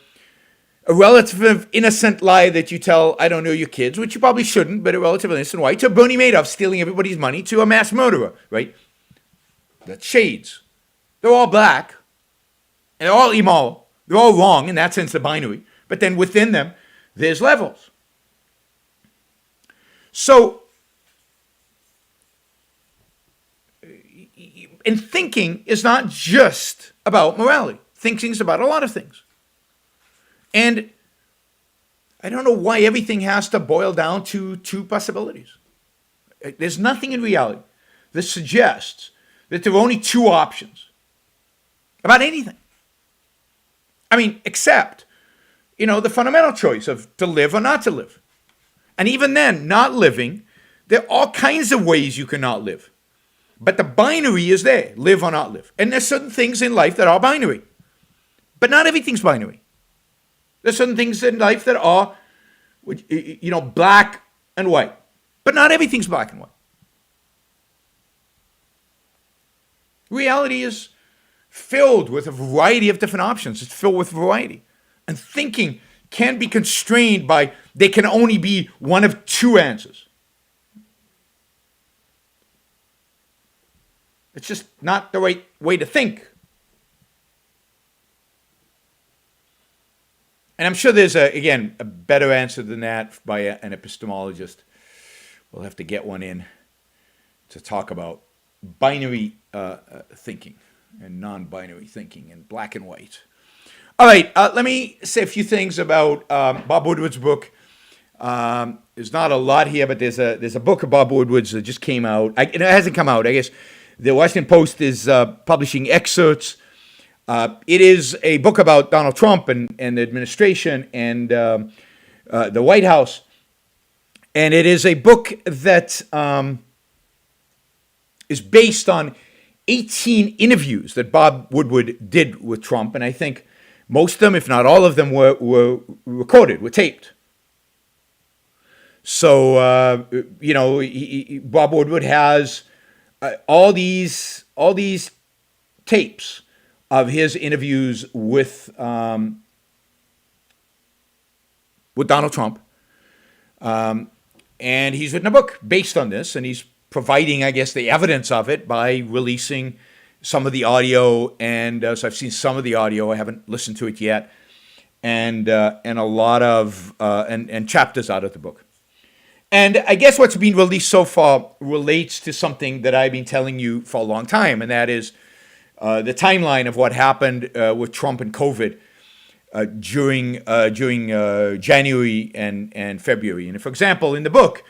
relative innocent lie that you tell, I don't know, your kids, which you probably shouldn't, but a relatively innocent lie, to Bernie Madoff stealing everybody's money, to a mass murderer, right? That's shades. They're all black, and they're all immoral. They're all wrong, in that sense, the binary. But then within them, there's levels. So, and thinking is not just about morality. Thinking is about a lot of things. And I don't know why everything has to boil down to 2 possibilities. There's nothing in reality that suggests that there are only 2 options about anything. I mean, except, the fundamental choice of to live or not to live. And even then, not living, there are all kinds of ways you cannot live. But the binary is there, live or not live. And there's certain things in life that are binary. But not everything's binary. There's certain things in life that are, black and white. But not everything's black and white. Reality is filled with a variety of different options. It's filled with variety. And thinking can be constrained by, there can only be one of 2 answers. It's just not the right way to think. And I'm sure there's, a better answer than that by an epistemologist. We'll have to get one in to talk about binary thinking and non-binary thinking and black and white. All right, let me say a few things about Bob Woodward's book. There's not a lot here, but there's a book of Bob Woodward's that just came out. It hasn't come out. I guess the Washington Post is publishing excerpts. It is a book about Donald Trump and the administration and the White House. And it is a book that is based on 18 interviews that Bob Woodward did with Trump. And I think most of them, if not all of them, were recorded, were taped. So, Bob Woodward has all these tapes of his interviews with Donald Trump. And he's written a book based on this, and he's providing, I guess, the evidence of it by releasing some of the audio. And so I've seen some of the audio. I haven't listened to it yet. And a lot of and chapters out of the book. And I guess what's been released so far relates to something that I've been telling you for a long time, and that is the timeline of what happened with Trump and COVID during January and February. And for example, in the book,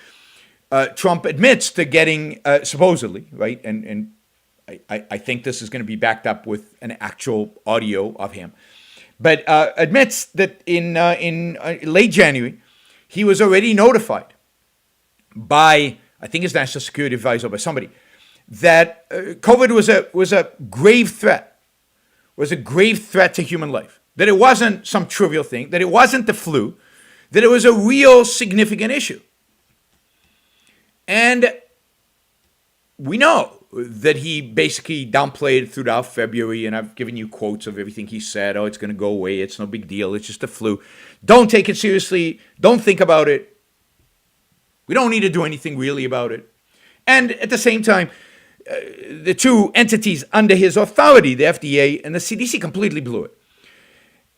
Trump admits to getting supposedly, right, and I think this is going to be backed up with an actual audio of him, but admits that in late January, he was already notified by, I think, his national security advisor, by somebody, that COVID was a grave threat, to human life. That it wasn't some trivial thing, that it wasn't the flu, that it was a real significant issue. And we know that he basically downplayed it throughout February, and I've given you quotes of everything he said. Oh, it's going to go away. It's no big deal. It's just a flu. Don't take it seriously. Don't think about it. We don't need to do anything really about it. And at the same time, the two entities under his authority, the FDA and the CDC, completely blew it.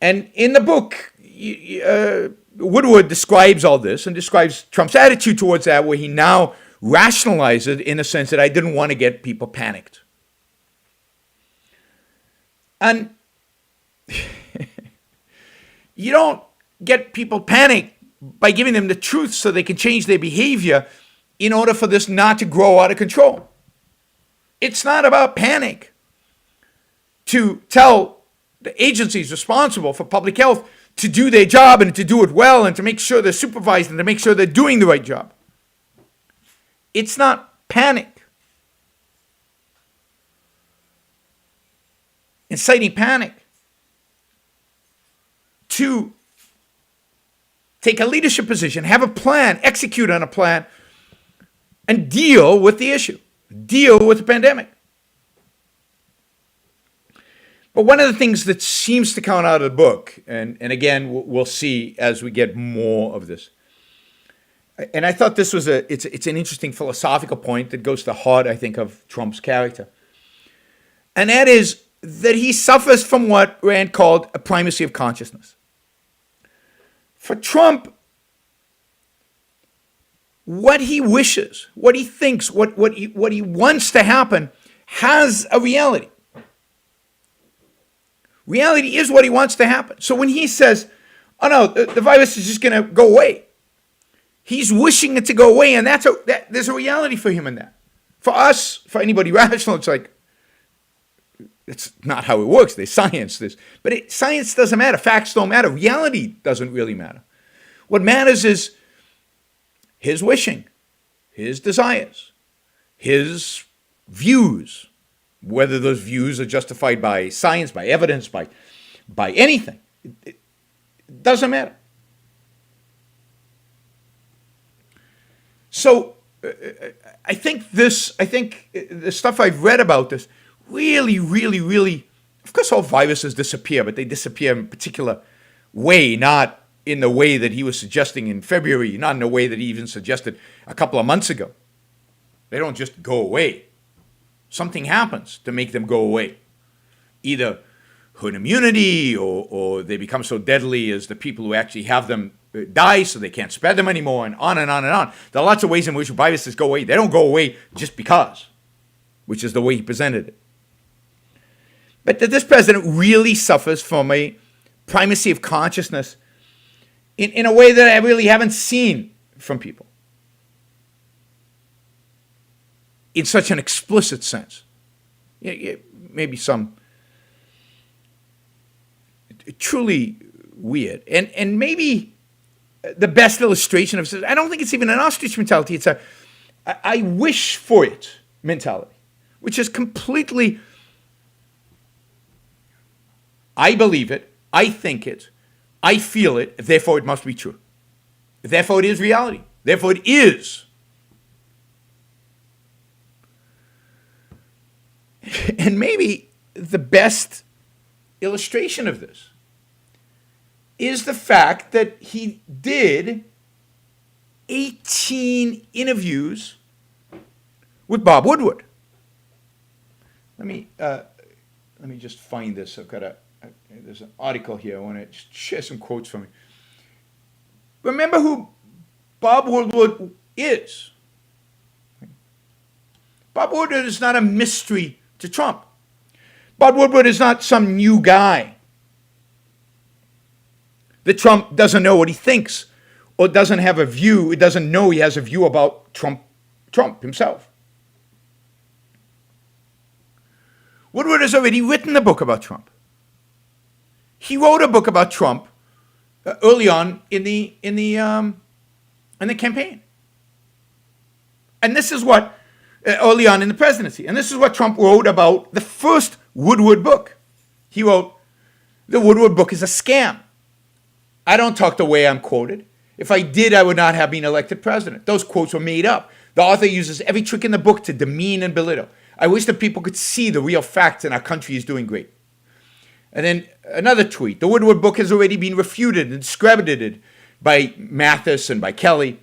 And in the book, Woodward describes all this and describes Trump's attitude towards that, where he now rationalizes it in a sense that I didn't want to get people panicked. And you don't get people panicked by giving them the truth so they can change their behavior in order for this not to grow out of control. It's not about panic to tell the agencies responsible for public health to do their job and to do it well and to make sure they're supervised and to make sure they're doing the right job. It's not panic. Inciting panic to take a leadership position, have a plan, execute on a plan, and deal with the issue, deal with the pandemic. But one of the things that seems to come out of the book, and again, we'll see as we get more of this, and I thought this was it's an interesting philosophical point that goes to the heart, I think, of Trump's character. And that is that he suffers from what Rand called a primacy of consciousness. For Trump, what he wishes, what he thinks, what he wants to happen has a reality. Reality is what he wants to happen. So when he says, oh no, the virus is just going to go away, he's wishing it to go away, and there's a reality for him in that. For us, for anybody rational, it's like, it's not how it works. There's science. But science doesn't matter. Facts don't matter. Reality doesn't really matter. What matters is his wishing, his desires, his views, whether those views are justified by science, by evidence, by anything. It doesn't matter. So I think the stuff I've read about this really, of course all viruses disappear, but they disappear in a particular way, not in the way that he was suggesting in February, not in the way that he even suggested a couple of months ago. They don't just go away. Something happens to make them go away. Either herd immunity or they become so deadly as the people who actually have them die so they can't spread them anymore, and on and on and on. There are lots of ways in which viruses go away. They don't go away just because, which is the way he presented it. But that this president really suffers from a primacy of consciousness in a way that I really haven't seen from people in such an explicit sense. Maybe some truly weird. And maybe the best illustration of this, I don't think it's even an ostrich mentality. It's a I wish for it mentality, which is completely, I believe it, I think it, I feel it, therefore it must be true. Therefore it is reality. Therefore it is. And maybe the best illustration of this is the fact that he did 18 interviews with Bob Woodward. Let me just find this. There's an article here. I want to just share some quotes from it. Remember who Bob Woodward is. Bob Woodward is not a mystery to Trump. Bob Woodward is not some new guy that Trump doesn't know what he thinks or doesn't have a view. He doesn't know he has a view about Trump himself. Woodward has already written a book about Trump. He wrote a book about Trump early on in the campaign, and this is what early on in the presidency, and this is what Trump wrote about the first Woodward book. He wrote, "The Woodward book is a scam. I don't talk the way I'm quoted. If I did, I would not have been elected president. Those quotes were made up. The author uses every trick in the book to demean and belittle. I wish that people could see the real facts, and our country is doing great." And then another tweet, "The Woodward book has already been refuted and discredited by Mathis and by Kelly.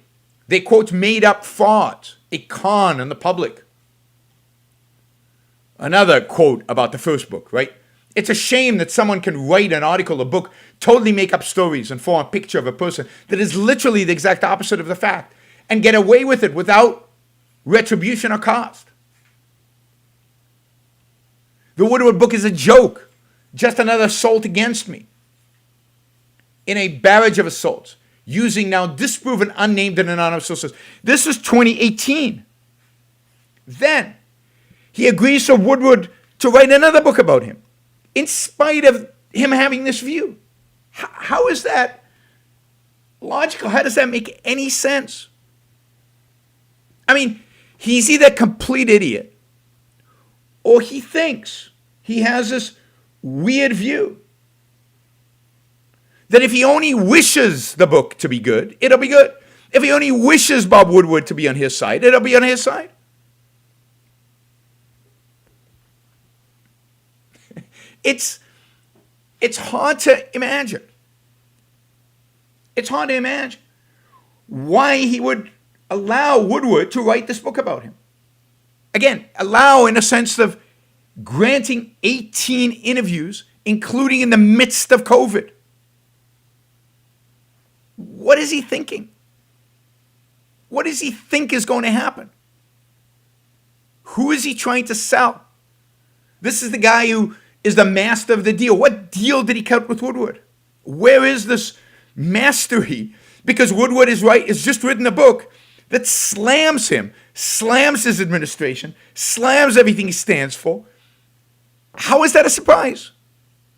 They quote made up frauds, a con on the public." Another quote about the first book, right? "It's a shame that someone can write an article, a book, totally make up stories and form a picture of a person that is literally the exact opposite of the fact and get away with it without retribution or cost. The Woodward book is a joke, just another assault against me in a barrage of assaults, using now disproven, unnamed, and anonymous sources." This is 2018. Then he agrees for Woodward to write another book about him, in spite of him having this view. How is that logical? How does that make any sense? I mean, he's either a complete idiot or he thinks he has this weird view that if he only wishes the book to be good, it'll be good. If he only wishes Bob Woodward to be on his side, it'll be on his side. It's hard to imagine. It's hard to imagine why he would allow Woodward to write this book about him. Again, allow in a sense of granting 18 interviews, including in the midst of COVID. What is he thinking? What does he think is going to happen? Who is he trying to sell? This is the guy who is the master of the deal. What deal did he cut with Woodward? Where is this mastery? Because Woodward is just written a book that slams him, slams his administration, slams everything he stands for. How is that a surprise?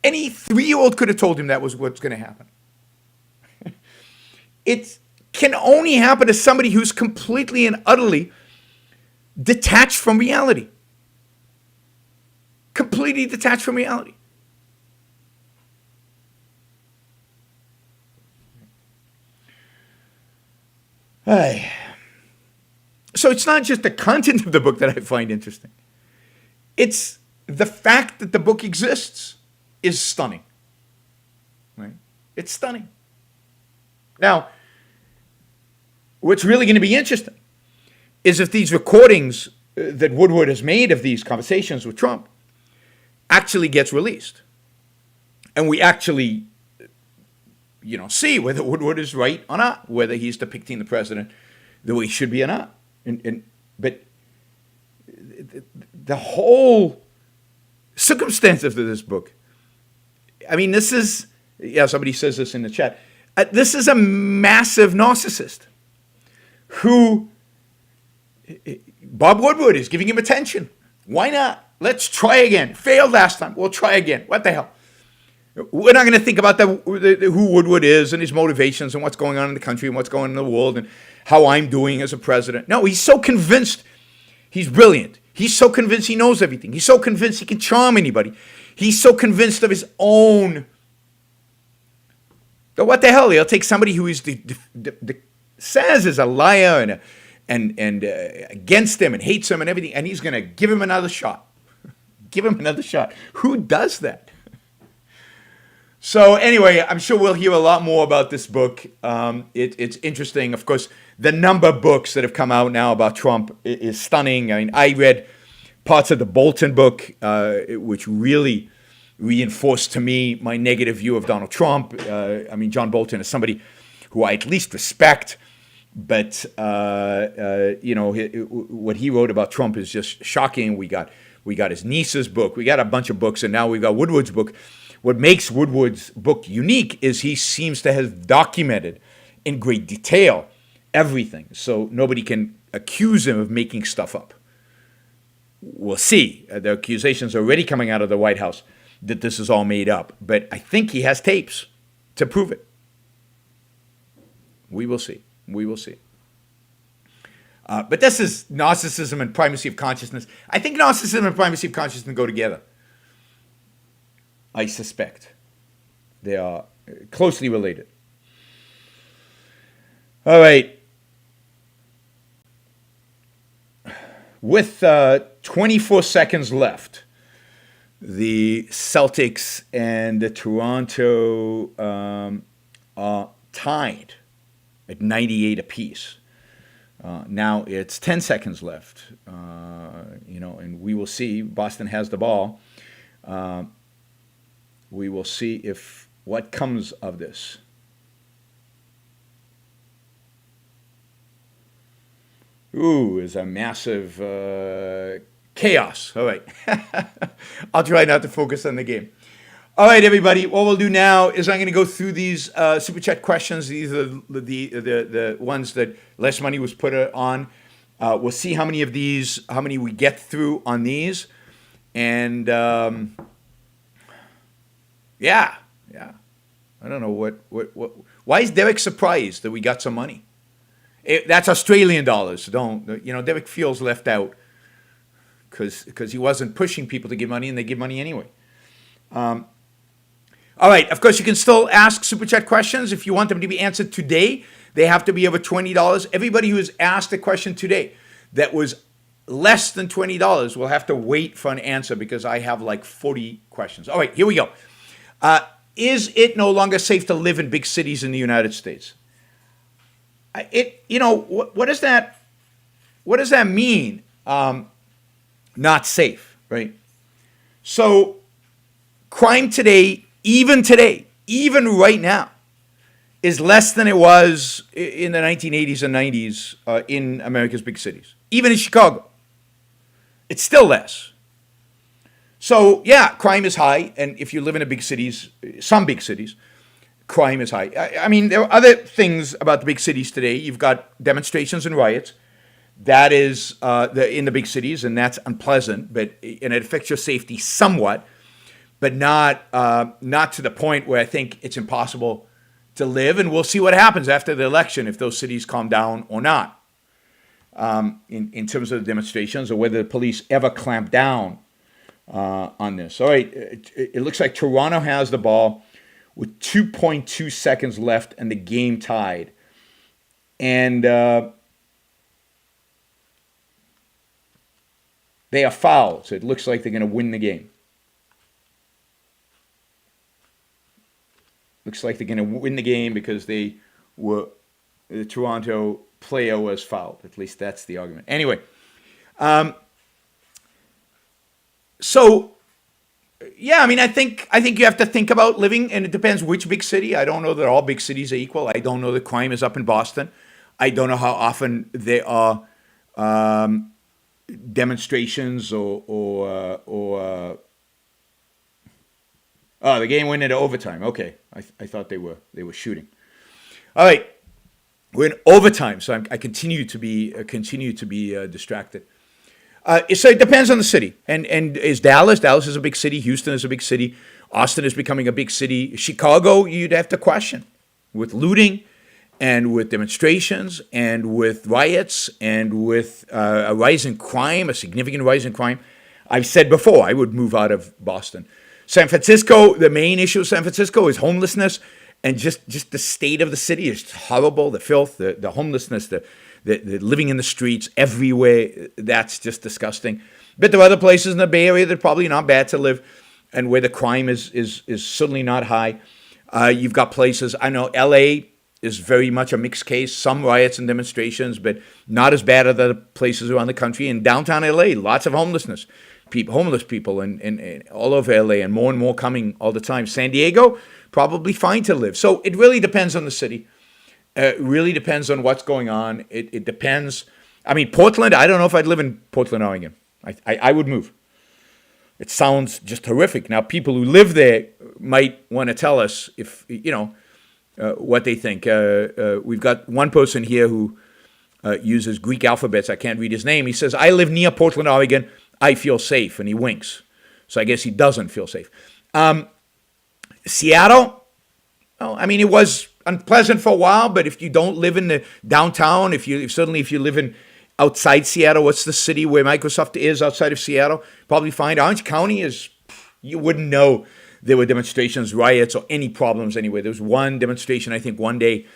Any 3-year-old could have told him that was what's going to happen. It can only happen to somebody who's completely and utterly detached from reality. Completely detached from reality. So it's not just the content of the book that I find interesting. It's the fact that the book exists is stunning. Right? It's stunning. Now, what's really going to be interesting is if these recordings that Woodward has made of these conversations with Trump actually gets released. And we actually, see whether Woodward is right or not, whether he's depicting the president the way he should be or not. But the whole circumstances of this book, I mean, this is, somebody says this in the chat, this is a massive narcissist who, Bob Woodward is giving him attention. Why not? Let's try again. Failed last time. We'll try again. What the hell? We're not going to think about who Woodward is and his motivations and what's going on in the country and what's going on in the world and how I'm doing as a president. No, he's so convinced he's brilliant. He's so convinced he knows everything. He's so convinced he can charm anybody. He's so convinced of his own. But what the hell? He'll take somebody who is says is a liar and against him and hates him and everything, and he's going to give him another shot. Give him another shot. Who does that? So anyway, I'm sure we'll hear a lot more about this book. It's interesting. Of course, the number of books that have come out now about Trump is stunning. I mean, I read parts of the Bolton book, which really reinforced to me my negative view of Donald Trump. I mean, John Bolton is somebody who I at least respect, but what he wrote about Trump is just shocking. We got his niece's book. We got a bunch of books, and now we've got Woodward's book. What makes Woodward's book unique is he seems to have documented in great detail everything, so nobody can accuse him of making stuff up. We'll see. The accusations are already coming out of the White House that this is all made up, but I think he has tapes to prove it. We will see. We will see. But this is narcissism and primacy of consciousness. I think narcissism and primacy of consciousness go together. I suspect they are closely related. All right. With 24 seconds left, the Celtics and the Toronto are tied at 98 apiece. Now it's 10 seconds left, and we will see. Boston has the ball. We will see if what comes of this. Ooh, is a massive chaos. All right. I'll try not to focus on the game. All right, everybody. What we'll do now is I'm going to go through these Super Chat questions. These are the ones that less money was put on. We'll see how many we get through on these. And yeah. I don't know what. Why is Derek surprised that we got some money? That's Australian dollars. Derek feels left out because he wasn't pushing people to give money, and they give money anyway. All right. Of course, you can still ask Super Chat questions if you want them to be answered today. They have to be over $20. Everybody who has asked a question today that was less than $20 will have to wait for an answer because I have like 40 questions. All right, here we go. Is it no longer safe to live in big cities in the United States? What does that mean? Not safe, right? So crime today, even right now, is less than it was in the 1980s and 90s in America's big cities. Even in Chicago, it's still less. So yeah, crime is high, and if you live in some big cities, crime is high. I mean, there are other things about the big cities today. You've got demonstrations and riots. That is in the big cities, and that's unpleasant, and it affects your safety somewhat, but not to the point where I think it's impossible to live. And we'll see what happens after the election, if those cities calm down or not, in terms of the demonstrations, or whether the police ever clamp down on this. All right, it looks like Toronto has the ball with 2.2 seconds left and the game tied. And they are fouled, so it looks like they're going to win the game. Looks like they're going to win the game because the Toronto player was fouled. At least that's the argument. Anyway, so yeah, I mean, I think you have to think about living, and it depends which big city. I don't know that all big cities are equal. I don't know that crime is up in Boston. I don't know how often there are demonstrations or the game went into overtime. Okay, I thought they were shooting. All right, we're in overtime, so I continue to be distracted. So it depends on the city. And is Dallas is a big city. Houston is a big city. Austin is becoming a big city. Chicago, you'd have to question, with looting and with demonstrations and with riots and with a rise in crime, a significant rise in crime. I've said before, I would move out of Boston. San Francisco, the main issue of San Francisco is homelessness, and just the state of the city is horrible. The filth, the homelessness, the living in the streets everywhere, that's just disgusting. But there are other places in the Bay Area that are probably not bad to live. and where the crime is certainly not high. You've got places, I know L.A. is very much a mixed case, some riots and demonstrations, but not as bad as other places around the country. In downtown L.A., lots of homeless people and all over L.A. and more coming all the time. San Diego, probably fine to live. So it really depends on the city. It really depends on what's going on. It depends. I mean, Portland, I don't know if I'd live in Portland, Oregon. I would move. It sounds just horrific. Now, people who live there might want to tell us if, what they think. We've got one person here who uses Greek alphabets. I can't read his name. He says, I live near Portland, Oregon. I feel safe. And he winks. So I guess he doesn't feel safe. Seattle, well, I mean, it was unpleasant for a while, but if you don't live in the downtown, if you live in outside Seattle, what's the city where Microsoft is outside of Seattle? Probably fine. Orange County is, you wouldn't know there were demonstrations, riots, or any problems anyway. There was one demonstration, I think, one day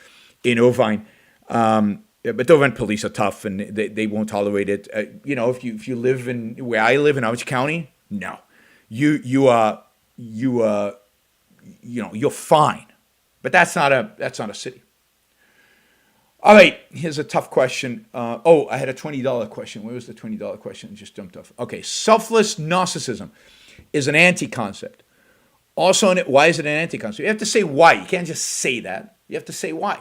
in Irvine. But the Irvine police are tough, and they won't tolerate it. If you live in where I live in Orange County, no, you're fine. But that's not a city. All right, here's a tough question. I had a $20 question. Where was the $20 question? It just jumped off. Okay, selfless narcissism is an anti-concept. Also, why is it an anti-concept? You have to say why. You can't just say that. You have to say why.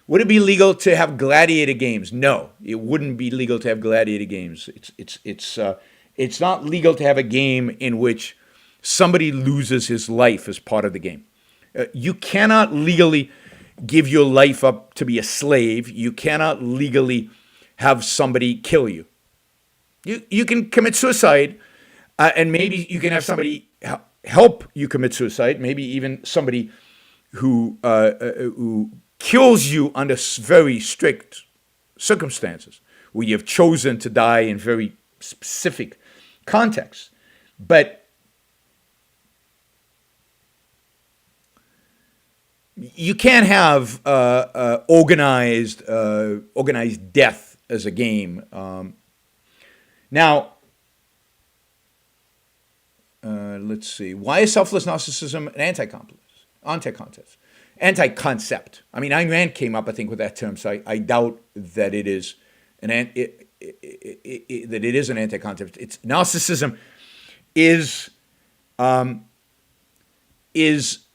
Would it be legal to have gladiator games? No, it wouldn't be legal to have gladiator games. It's not legal to have a game in which somebody loses his life as part of the game. You cannot legally give your life up to be a slave. You cannot legally have somebody kill you. You can commit suicide, and maybe you can have somebody help you commit suicide. Maybe even somebody who kills you under very strict circumstances, where you've chosen to die in very specific contexts. But you can't have organized death as a game. Now, let's see. Why is selfless narcissism an anti-concept? I mean, Ayn Rand came up, I think, with that term, so I doubt that it is an anti-concept. It's narcissism is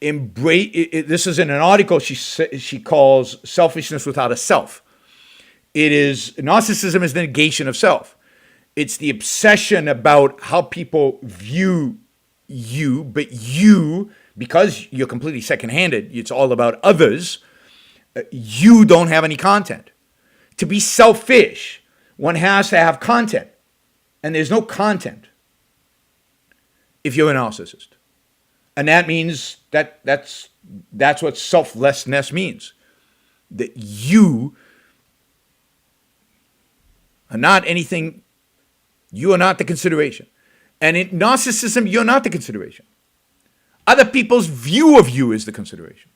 embrace. This is in an article she calls selfishness without a self. Narcissism is the negation of self. It's the obsession about how people view you, but you, because you're completely second-handed, it's all about others, you don't have any content. To be selfish, one has to have content. And there's no content if you're a narcissist. And that means that's what selflessness means. That you are not anything, you are not the consideration. And in narcissism, you're not the consideration. Other people's view of you is the consideration.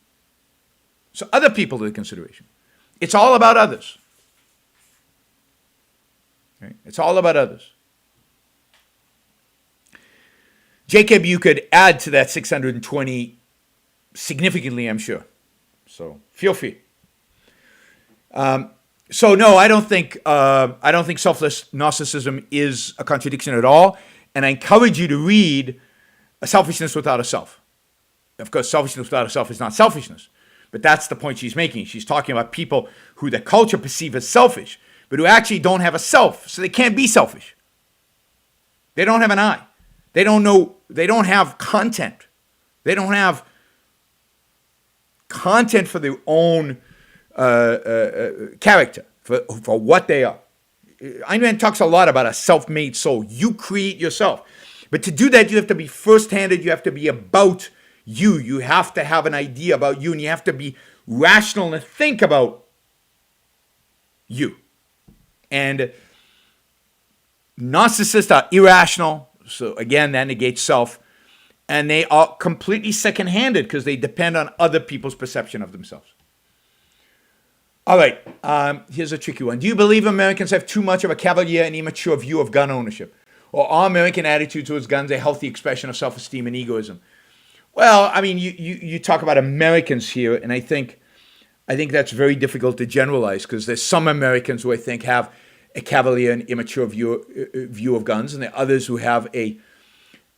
So other people are the consideration. It's all about others. Right? It's all about others. Jacob, you could add to that 620 significantly, I'm sure. So feel free. So no, I don't think selfless narcissism is a contradiction at all. And I encourage you to read Selfishness Without a Self. Of course, selfishness without a self is not selfishness. But that's the point she's making. She's talking about people who the culture perceives as selfish, but who actually don't have a self, so they can't be selfish. They don't have an I. They don't know. They don't have content. They don't have content for their own character, for what they are. Ayn Rand talks a lot about a self-made soul. You create yourself. But to do that, you have to be first-handed. You have to be about you. You have to have an idea about you, and you have to be rational and think about you. And narcissists are irrational. So again, that negates self. And they are completely second-handed because they depend on other people's perception of themselves. All right, here's a tricky one. Do you believe Americans have too much of a cavalier and immature view of gun ownership? or are American attitudes towards guns a healthy expression of self-esteem and egoism? Well, I mean, you talk about Americans here, and I think that's very difficult to generalize, because there's some Americans who I think have a cavalier and immature view of guns, and there are others who have a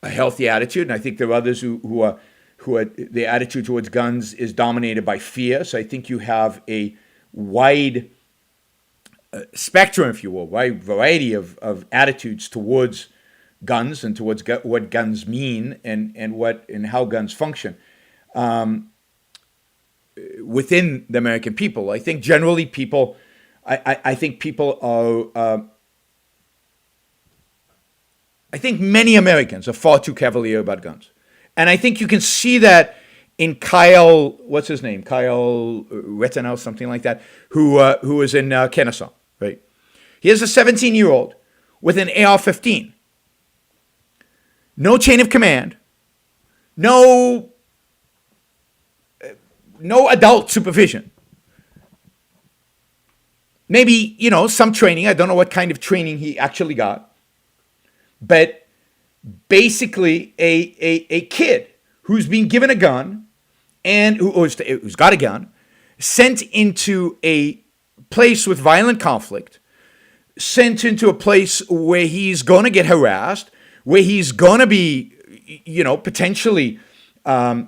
healthy attitude, and I think there are others who are their attitude towards guns is dominated by fear. So I think you have a wide spectrum, if you will, wide variety of attitudes towards guns and towards what guns mean and how guns function within the American people. I think generally people, I think people are. I think many Americans are far too cavalier about guns. And I think you can see that in Kyle, what's his name? Kyle Rittenhouse, something like that, who was in Kennesaw, right? He has a 17-year-old with an AR-15. No chain of command. No adult supervision. Maybe, some training. I don't know what kind of training he actually got. But basically a kid who's been given a gun and who's got a gun, sent into a place with violent conflict, sent into a place where he's going to get harassed, where he's going to be, potentially, harassed,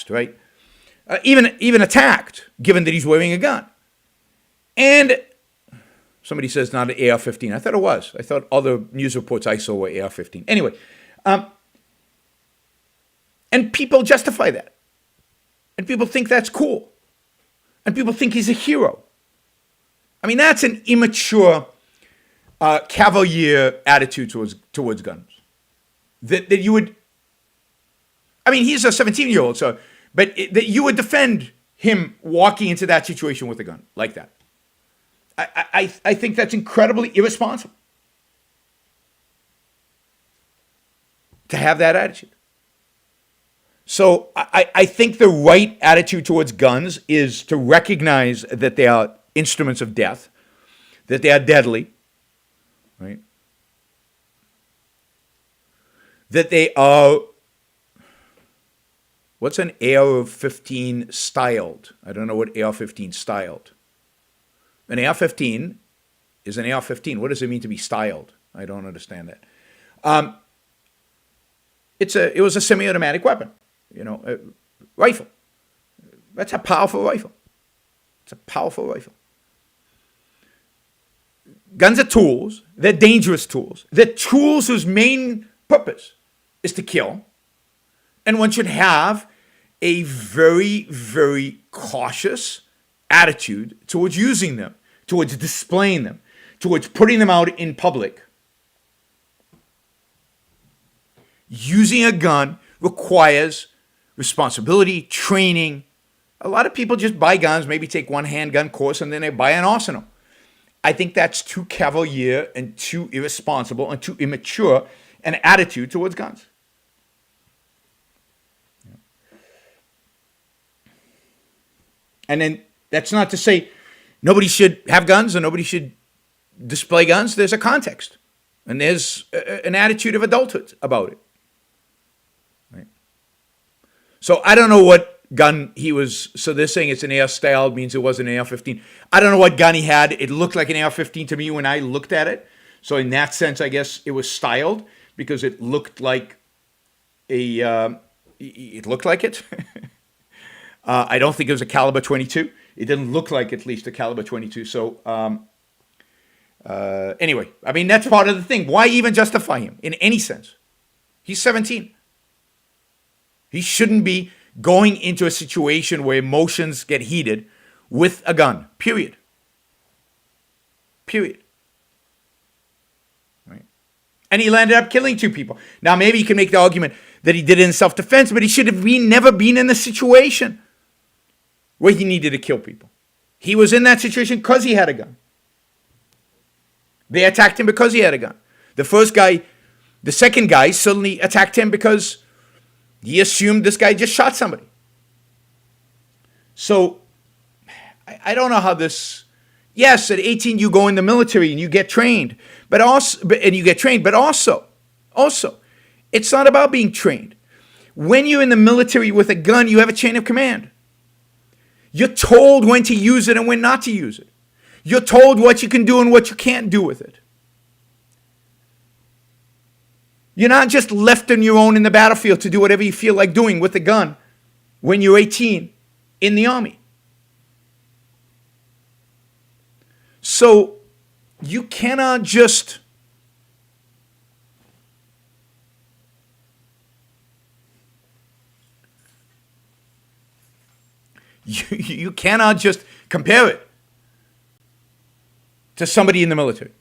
right? Even attacked, given that he's wearing a gun. And somebody says not an AR-15. I thought it was. I thought all the news reports I saw were AR-15. Anyway, and people justify that. And people think that's cool. And people think he's a hero. I mean, that's an immature, cavalier attitude towards guns. That you would, I mean, he's a 17-year-old, but that you would defend him walking into that situation with a gun like that. I think that's incredibly irresponsible to have that attitude. So I think the right attitude towards guns is to recognize that they are instruments of death, that they are deadly, right? That they are, what's an AR-15 styled? I don't know what AR-15 styled. An AR-15 is an AR-15. What does it mean to be styled? I don't understand that. It was a semi-automatic weapon, a rifle. That's a powerful rifle. It's a powerful rifle. Guns are tools. They're dangerous tools. They're tools whose main purpose is to kill. And one should have a very, very cautious attitude towards using them, towards displaying them, towards putting them out in public. Using a gun requires responsibility, training. A lot of people just buy guns, maybe take one handgun course, and then they buy an arsenal. I think that's too cavalier and too irresponsible and too immature an attitude towards guns. And then that's not to say nobody should have guns or nobody should display guns. There's a context. And there's an attitude of adulthood about it. Right? So I don't know what gun he was. So they're saying it's an AR styled, means it was an AR-15. I don't know what gun he had. It looked like an AR-15 to me when I looked at it. So in that sense, I guess it was styled because it looked like it looked like it. I don't think it was a caliber 22. It didn't look like at least a caliber 22. So anyway, I mean, that's part of the thing. Why even justify him in any sense? He's 17. He shouldn't be going into a situation where emotions get heated with a gun, period. Period. Right? And he landed up killing 2 people. Now, maybe you can make the argument that he did it in self-defense, but he should have never been in a situation where he needed to kill people. He was in that situation because he had a gun. They attacked him because he had a gun. The second guy suddenly attacked him because he assumed this guy just shot somebody. So I don't know how this Yes, at 18 you go in the military and you get trained, but also, it's not about being trained. When you're in the military with a gun, you have a chain of command. You're told when to use it and when not to use it. You're told what you can do and what you can't do with it. You're not just left on your own in the battlefield to do whatever you feel like doing with a gun when you're 18 in the army. So you cannot just you cannot just compare it to somebody in the military.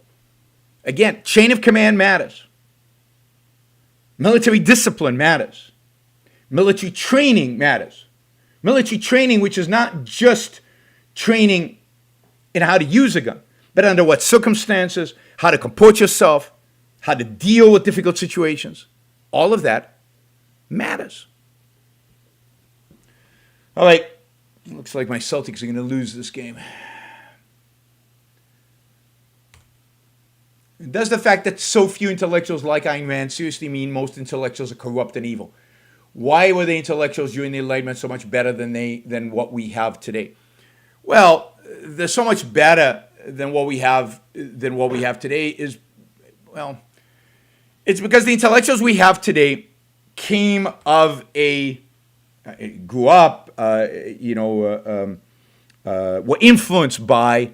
Again, chain of command matters. Military discipline matters. Military training matters. Military training, which is not just training in how to use a gun, but under what circumstances, how to comport yourself, how to deal with difficult situations. All of that matters. All right. Looks like my Celtics are going to lose this game. Does the fact that so few intellectuals like Ayn Rand seriously mean most intellectuals are corrupt and evil? Why were the intellectuals during the Enlightenment so much better than what we have today? Well, they're so much better than what we have today is, well, it's because the intellectuals we have today came of grew up, were influenced by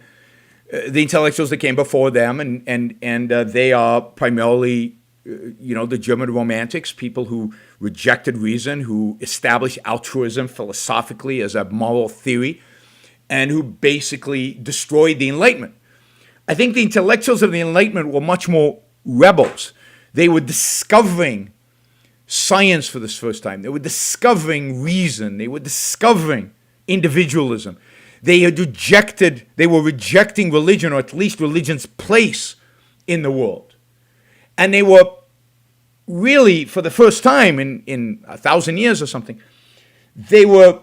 the intellectuals that came before them, and they are primarily, the German Romantics, people who rejected reason, who established altruism philosophically as a moral theory, and who basically destroyed the Enlightenment. I think the intellectuals of the Enlightenment were much more rebels. They were discovering science for the first time. They were discovering reason. They were discovering individualism. They were rejecting religion, or at least religion's place in the world. And they were really, for the first time in 1,000 years or something, they were,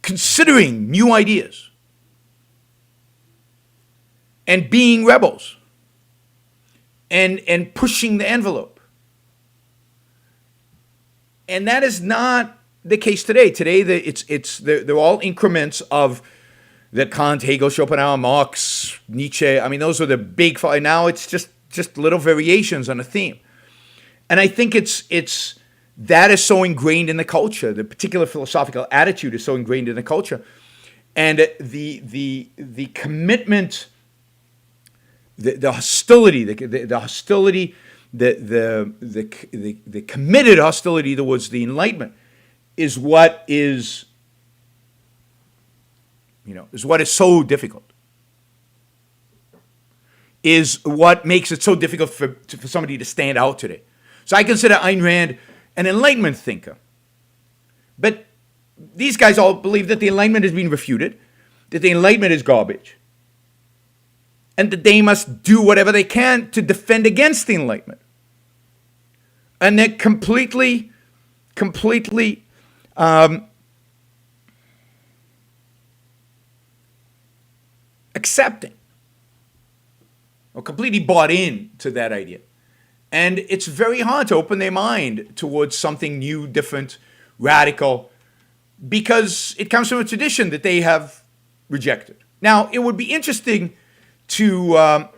considering new ideas and being rebels and pushing the envelope. And that is not the case today. Today, they're all increments of the Kant, Hegel, Schopenhauer, Marx, Nietzsche. I mean, those are the big five. Now it's just little variations on a theme. And I think that is so ingrained in the culture. The particular philosophical attitude is so ingrained in the culture. And the commitment, the hostility, the committed hostility towards the Enlightenment is what is so difficult. Is what makes it so difficult for somebody to stand out today. So I consider Ayn Rand an Enlightenment thinker. But these guys all believe that the Enlightenment has been refuted, that the Enlightenment is garbage, and that they must do whatever they can to defend against the Enlightenment. And they're completely accepting or completely bought in to that idea. And it's very hard to open their mind towards something new, different, radical, because it comes from a tradition that they have rejected. Now, it would be interesting to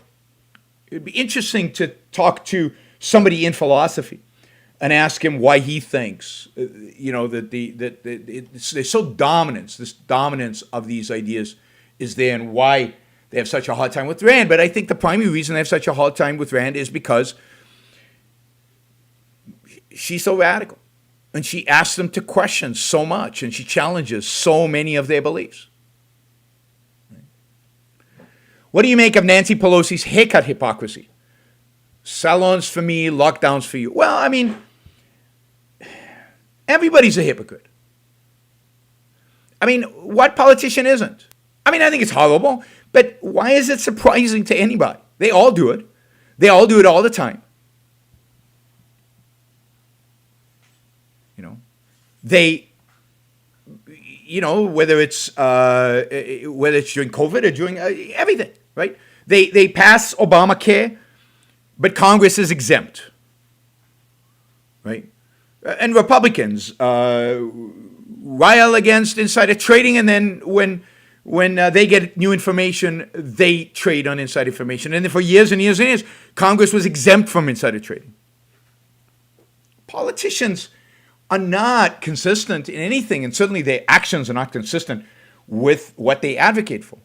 talk to somebody in philosophy and ask him why he thinks, there's so this dominance of these ideas is there, and why they have such a hard time with Rand. But I think the primary reason they have such a hard time with Rand is because she's so radical, and she asks them to question so much, and she challenges so many of their beliefs. What do you make of Nancy Pelosi's haircut hypocrisy? Salons for me, lockdowns for you. Well, I mean, everybody's a hypocrite. I mean, what politician isn't? I mean, I think it's horrible, but why is it surprising to anybody? They all do it. They all do it all the time. whether it's during COVID or during everything, right? They pass Obamacare, but Congress is exempt, right? And Republicans rile against insider trading, and then when they get new information, they trade on inside information. And then for years and years and years, Congress was exempt from insider trading. Politicians are not consistent in anything, and certainly their actions are not consistent with what they advocate for.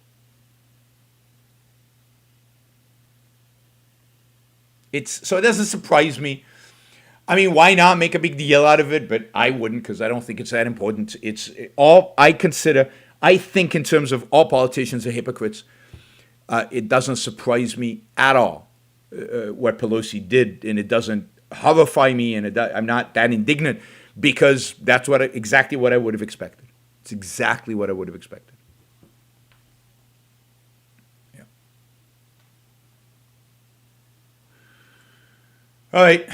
So it doesn't surprise me. I mean, why not make a big deal out of it? But I wouldn't, because I don't think it's that important. I think in terms of all politicians are hypocrites. It doesn't surprise me at all what Pelosi did, and it doesn't horrify me, and I'm not that indignant, because that's exactly what I would have expected. It's exactly what I would have expected. Yeah. All right.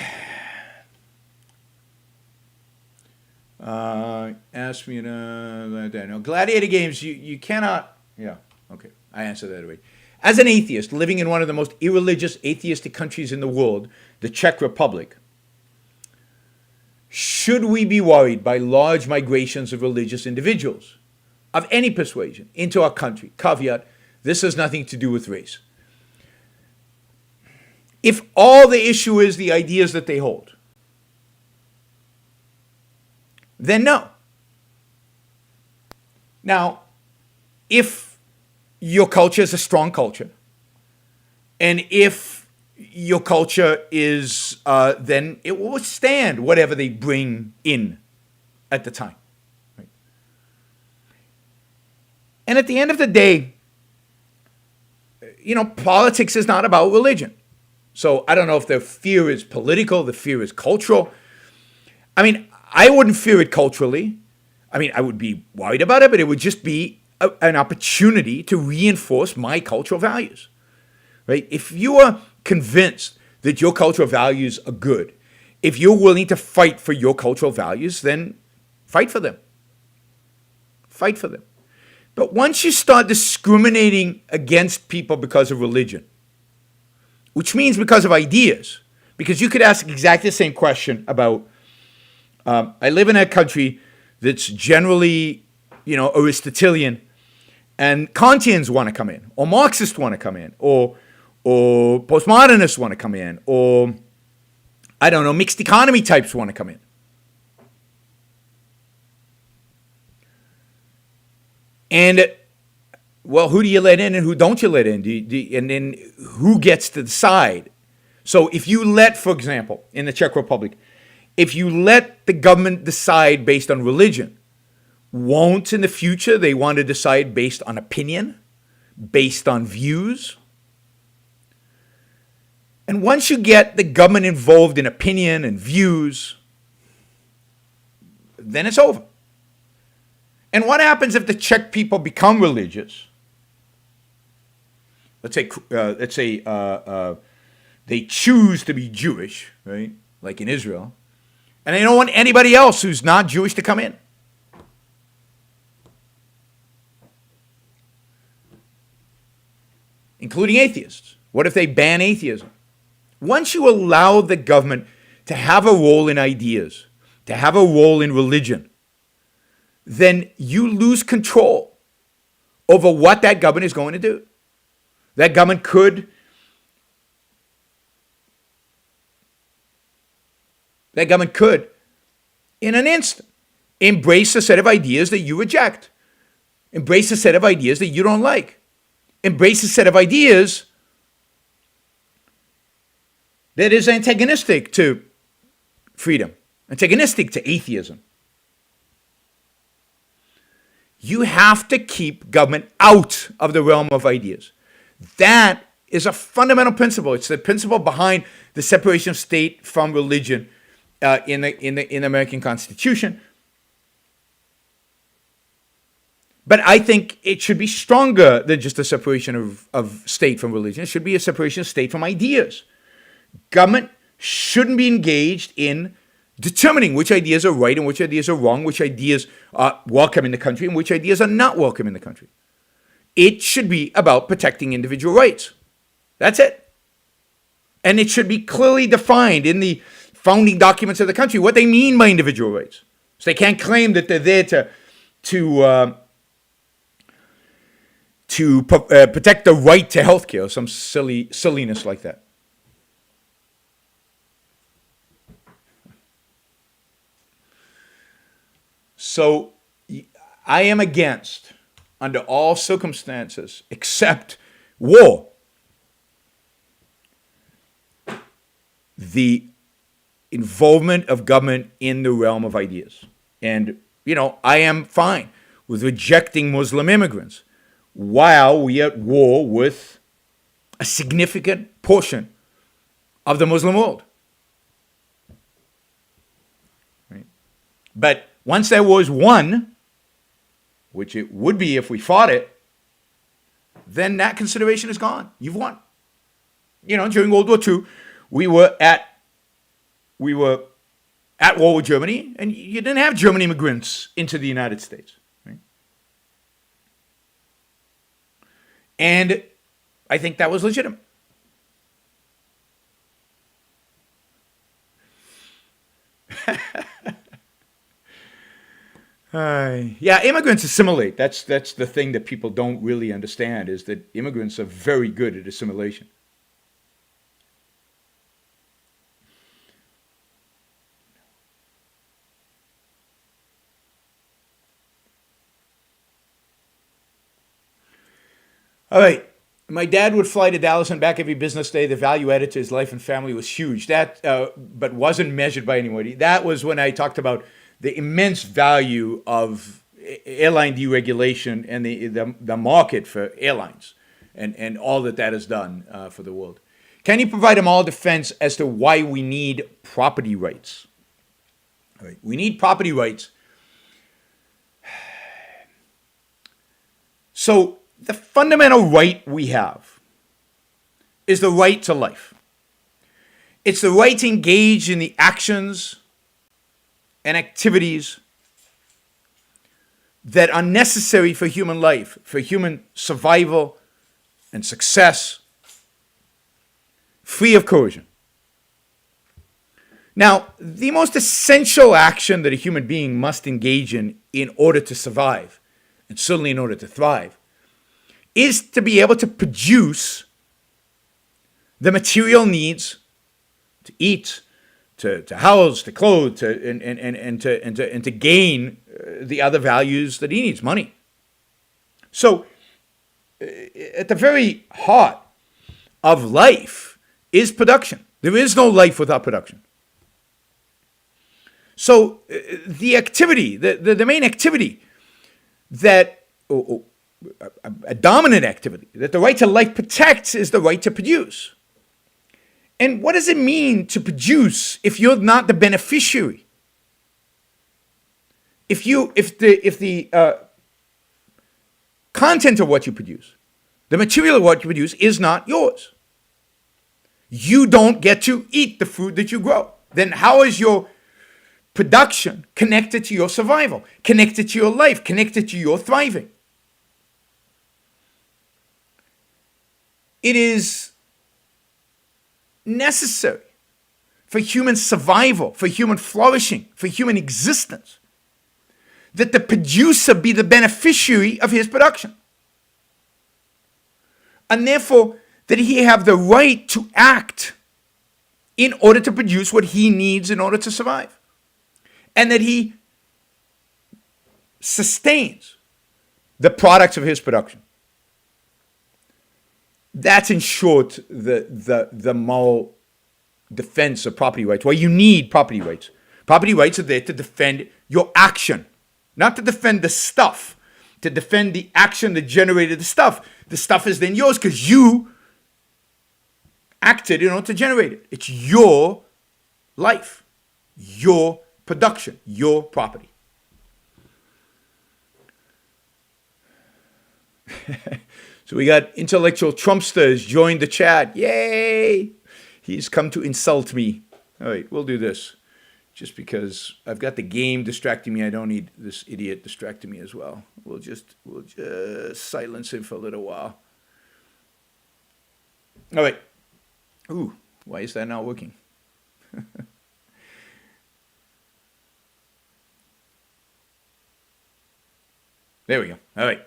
Ask me no gladiator games. You cannot. Yeah. Okay. I answered that already. As an atheist living in one of the most irreligious atheistic countries in the world, the Czech Republic, should we be worried by large migrations of religious individuals of any persuasion into our country? Caveat: this has nothing to do with race. If all the issue is the ideas that they hold, then no. Now, if your culture is a strong culture, and if your culture is, then it will withstand whatever they bring in at the time. Right? And at the end of the day, politics is not about religion. So I don't know if the fear is political, the fear is cultural. I mean, I wouldn't fear it culturally. I mean, I would be worried about it, but it would just be an opportunity to reinforce my cultural values, right? If you are convinced that your cultural values are good, if you're willing to fight for your cultural values, then fight for them. Fight for them. But once you start discriminating against people because of religion, which means because of ideas, because you could ask exactly the same question about, I live in a country that's generally, Aristotelian, and Kantians want to come in, or Marxists want to come in, or postmodernists want to come in, or, I don't know, mixed economy types want to come in. And, well, who do you let in and who don't you let in? And then who gets to decide? So if you let, for example, in the Czech Republic, if you let the government decide based on religion, won't in the future they want to decide based on opinion, based on views? And once you get the government involved in opinion and views, then it's over. And what happens if the Czech people become religious? Let's say they choose to be Jewish, right? Like in Israel. And they don't want anybody else who's not Jewish to come in. Including atheists. What if they ban atheism? Once you allow the government to have a role in ideas, to have a role in religion, then you lose control over what that government is going to do. That government could in an instant, embrace a set of ideas that you reject. Embrace a set of ideas that you don't like. Embrace a set of ideas that is antagonistic to freedom, antagonistic to atheism. You have to keep government out of the realm of ideas. That is a fundamental principle. It's the principle behind the separation of state from religion in the American Constitution. But I think it should be stronger than just a separation of state from religion. It should be a separation of state from ideas. Government shouldn't be engaged in determining which ideas are right and which ideas are wrong, which ideas are welcome in the country and which ideas are not welcome in the country. It should be about protecting individual rights. That's it. And it should be clearly defined in the founding documents of the country what they mean by individual rights. So they can't claim that they're there to protect the right to health care or some silliness like that. So I am against, under all circumstances, except war, the involvement of government in the realm of ideas. And, I am fine with rejecting Muslim immigrants while we are at war with a significant portion of the Muslim world. Right? But once that war is won, which it would be if we fought it, then that consideration is gone. You've won. During World War II, we were at war with Germany, and you didn't have German immigrants into the United States. Right? And I think that was legitimate. Yeah, immigrants assimilate. That's the thing that people don't really understand, is that immigrants are very good at assimilation. All right. My dad would fly to Dallas and back every business day. The value added to his life and family was huge. That, but wasn't measured by anybody. That was when I talked about the immense value of airline deregulation and the market for airlines and all that has done for the world. Can you provide a moral defense as to why we need property rights? All right. We need property rights. So the fundamental right we have is the right to life. It's the right to engage in the actions and activities that are necessary for human life, for human survival and success, free of coercion. Now, the most essential action that a human being must engage in order to survive, and certainly in order to thrive, is to be able to produce the material needs to eat, to house, to clothe, and to gain the other values that he needs, money. So, at the very heart of life is production. There is no life without production. So, the activity, the main activity that, a dominant activity that the right to life protects is the right to produce. And what does it mean to produce if you're not the beneficiary? If the content of what you produce, the material of what you produce is not yours, you don't get to eat the food that you grow. Then how is your production connected to your survival, connected to your life, connected to your thriving? It is necessary for human survival, for human flourishing, for human existence, that the producer be the beneficiary of his production. And therefore, that he have the right to act in order to produce what he needs in order to survive. And that he sustains the products of his production. That's, in short, the moral defense of property rights. Why you need property rights. Property rights are there to defend your action, not to defend the stuff, to defend the action that generated the stuff. The stuff is then yours because you acted in order to generate it. It's your life, your production, your property. So we got intellectual Trumpsters joined the chat. Yay! He's come to insult me. All right, we'll do this. just because I've got the game distracting me. I don't need this idiot distracting me as well. We'll just silence him for a little while. All right. Ooh, why is that not working? There we go. All right.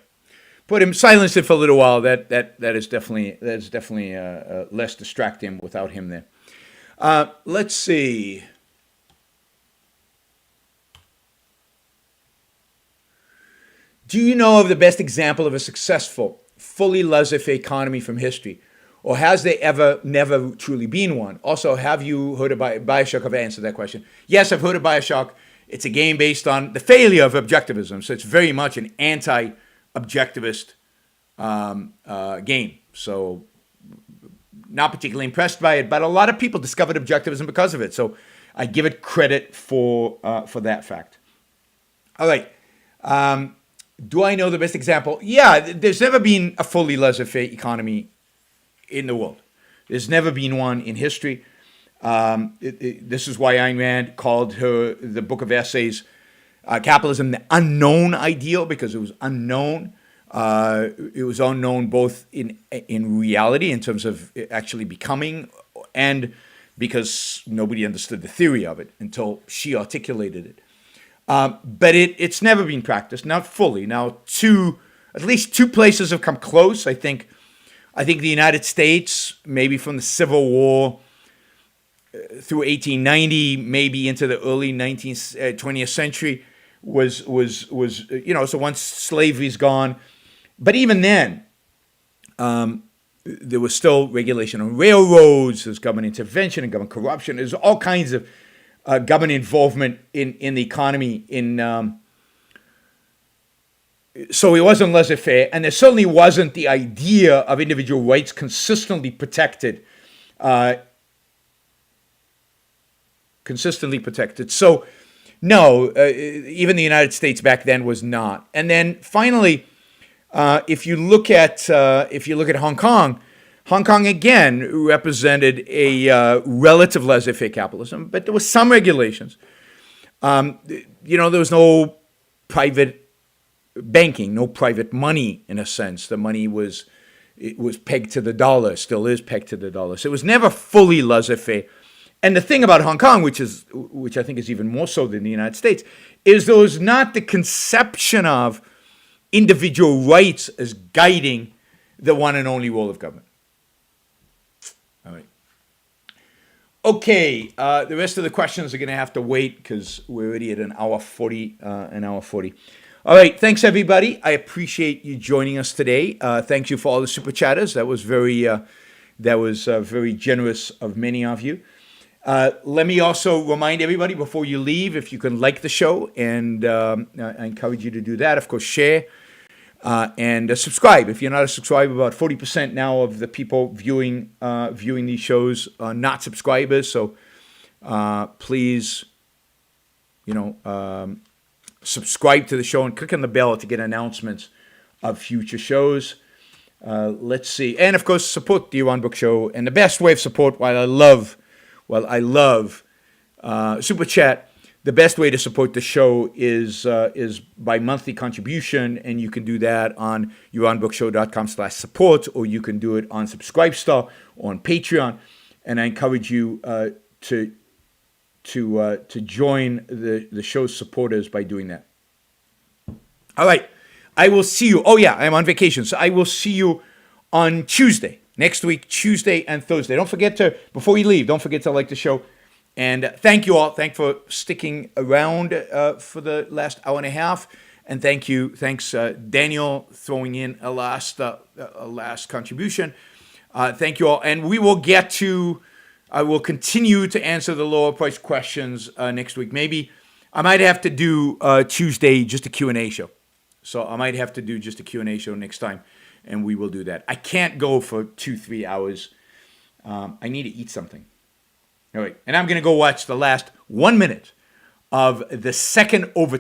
Put him, silence it for a little while. That is definitely less distracting without him there. Let's see. Do you know of the best example of a successful, fully laissez-faire economy from history? Or has there never truly been one? Also, have you heard of Bioshock? I've answered that question. Yes, I've heard of Bioshock. It's a game based on the failure of objectivism. So it's very much an anti-objectivist game. So not particularly impressed by it, but a lot of people discovered objectivism because of it. So I give it credit for that fact. All right. Do I know the best example? Yeah, there's never been a fully laissez-faire economy in the world. There's never been one in history. This is why Ayn Rand called the book of essays, Capitalism, the unknown ideal, because it was unknown. It was unknown both in reality, in terms of it actually becoming, and because nobody understood the theory of it until she articulated it. But it's never been practiced, not fully. Now, at least two places have come close. I think the United States, maybe from the Civil War through 1890, maybe into the early 20th century, was so once slavery's gone. But even then, there was still regulation on railroads, there's government intervention and government corruption. There's all kinds of government involvement in the economy. So it wasn't laissez-faire, and there certainly wasn't the idea of individual rights consistently protected. So, no, even the United States back then was not. And then finally, if you look at Hong Kong, Hong Kong again represented a relative laissez-faire capitalism, but there was some regulations. There was no private banking, no private money in a sense. The money was pegged to the dollar, still is pegged to the dollar. So it was never fully laissez-faire. And the thing about Hong Kong, which I think is even more so than the United States, is there was not the conception of individual rights as guiding the one and only role of government. All right. Okay, the rest of the questions are going to have to wait because we're already at an hour 40. All right, thanks everybody. I appreciate you joining us today. Thank you for all the super chatters. That was very generous of many of you. Let me also remind everybody before you leave, if you can like the show, and I encourage you to do that. Of course, share and subscribe. If you're not a subscriber, about 40% now of the people viewing these shows are not subscribers. So please, subscribe to the show and click on the bell to get announcements of future shows. Let's see. And of course, support the Yaron Brook Show. And the best way of support, while I love Super Chat, the best way to support the show is by monthly contribution. And you can do that on yaronbrookshow.com/support, or you can do it on Subscribestar or on Patreon. And I encourage you to join the show's supporters by doing that. All right. I will see you. Oh, yeah, I'm on vacation. So I will see you on Tuesday, next week, Tuesday and Thursday. Before you leave, don't forget to like the show. And thank you all. Thanks for sticking around for the last hour and a half. And thanks Daniel throwing in a last contribution. Thank you all. And I will continue to answer the lower price questions next week. Maybe I might have to do Tuesday just a Q&A show. So I might have to do just a Q&A show next time, and we will do that. I can't go for 2-3 hours. I need to eat something. All right, and I'm going to go watch the last 1 minute of the second overtime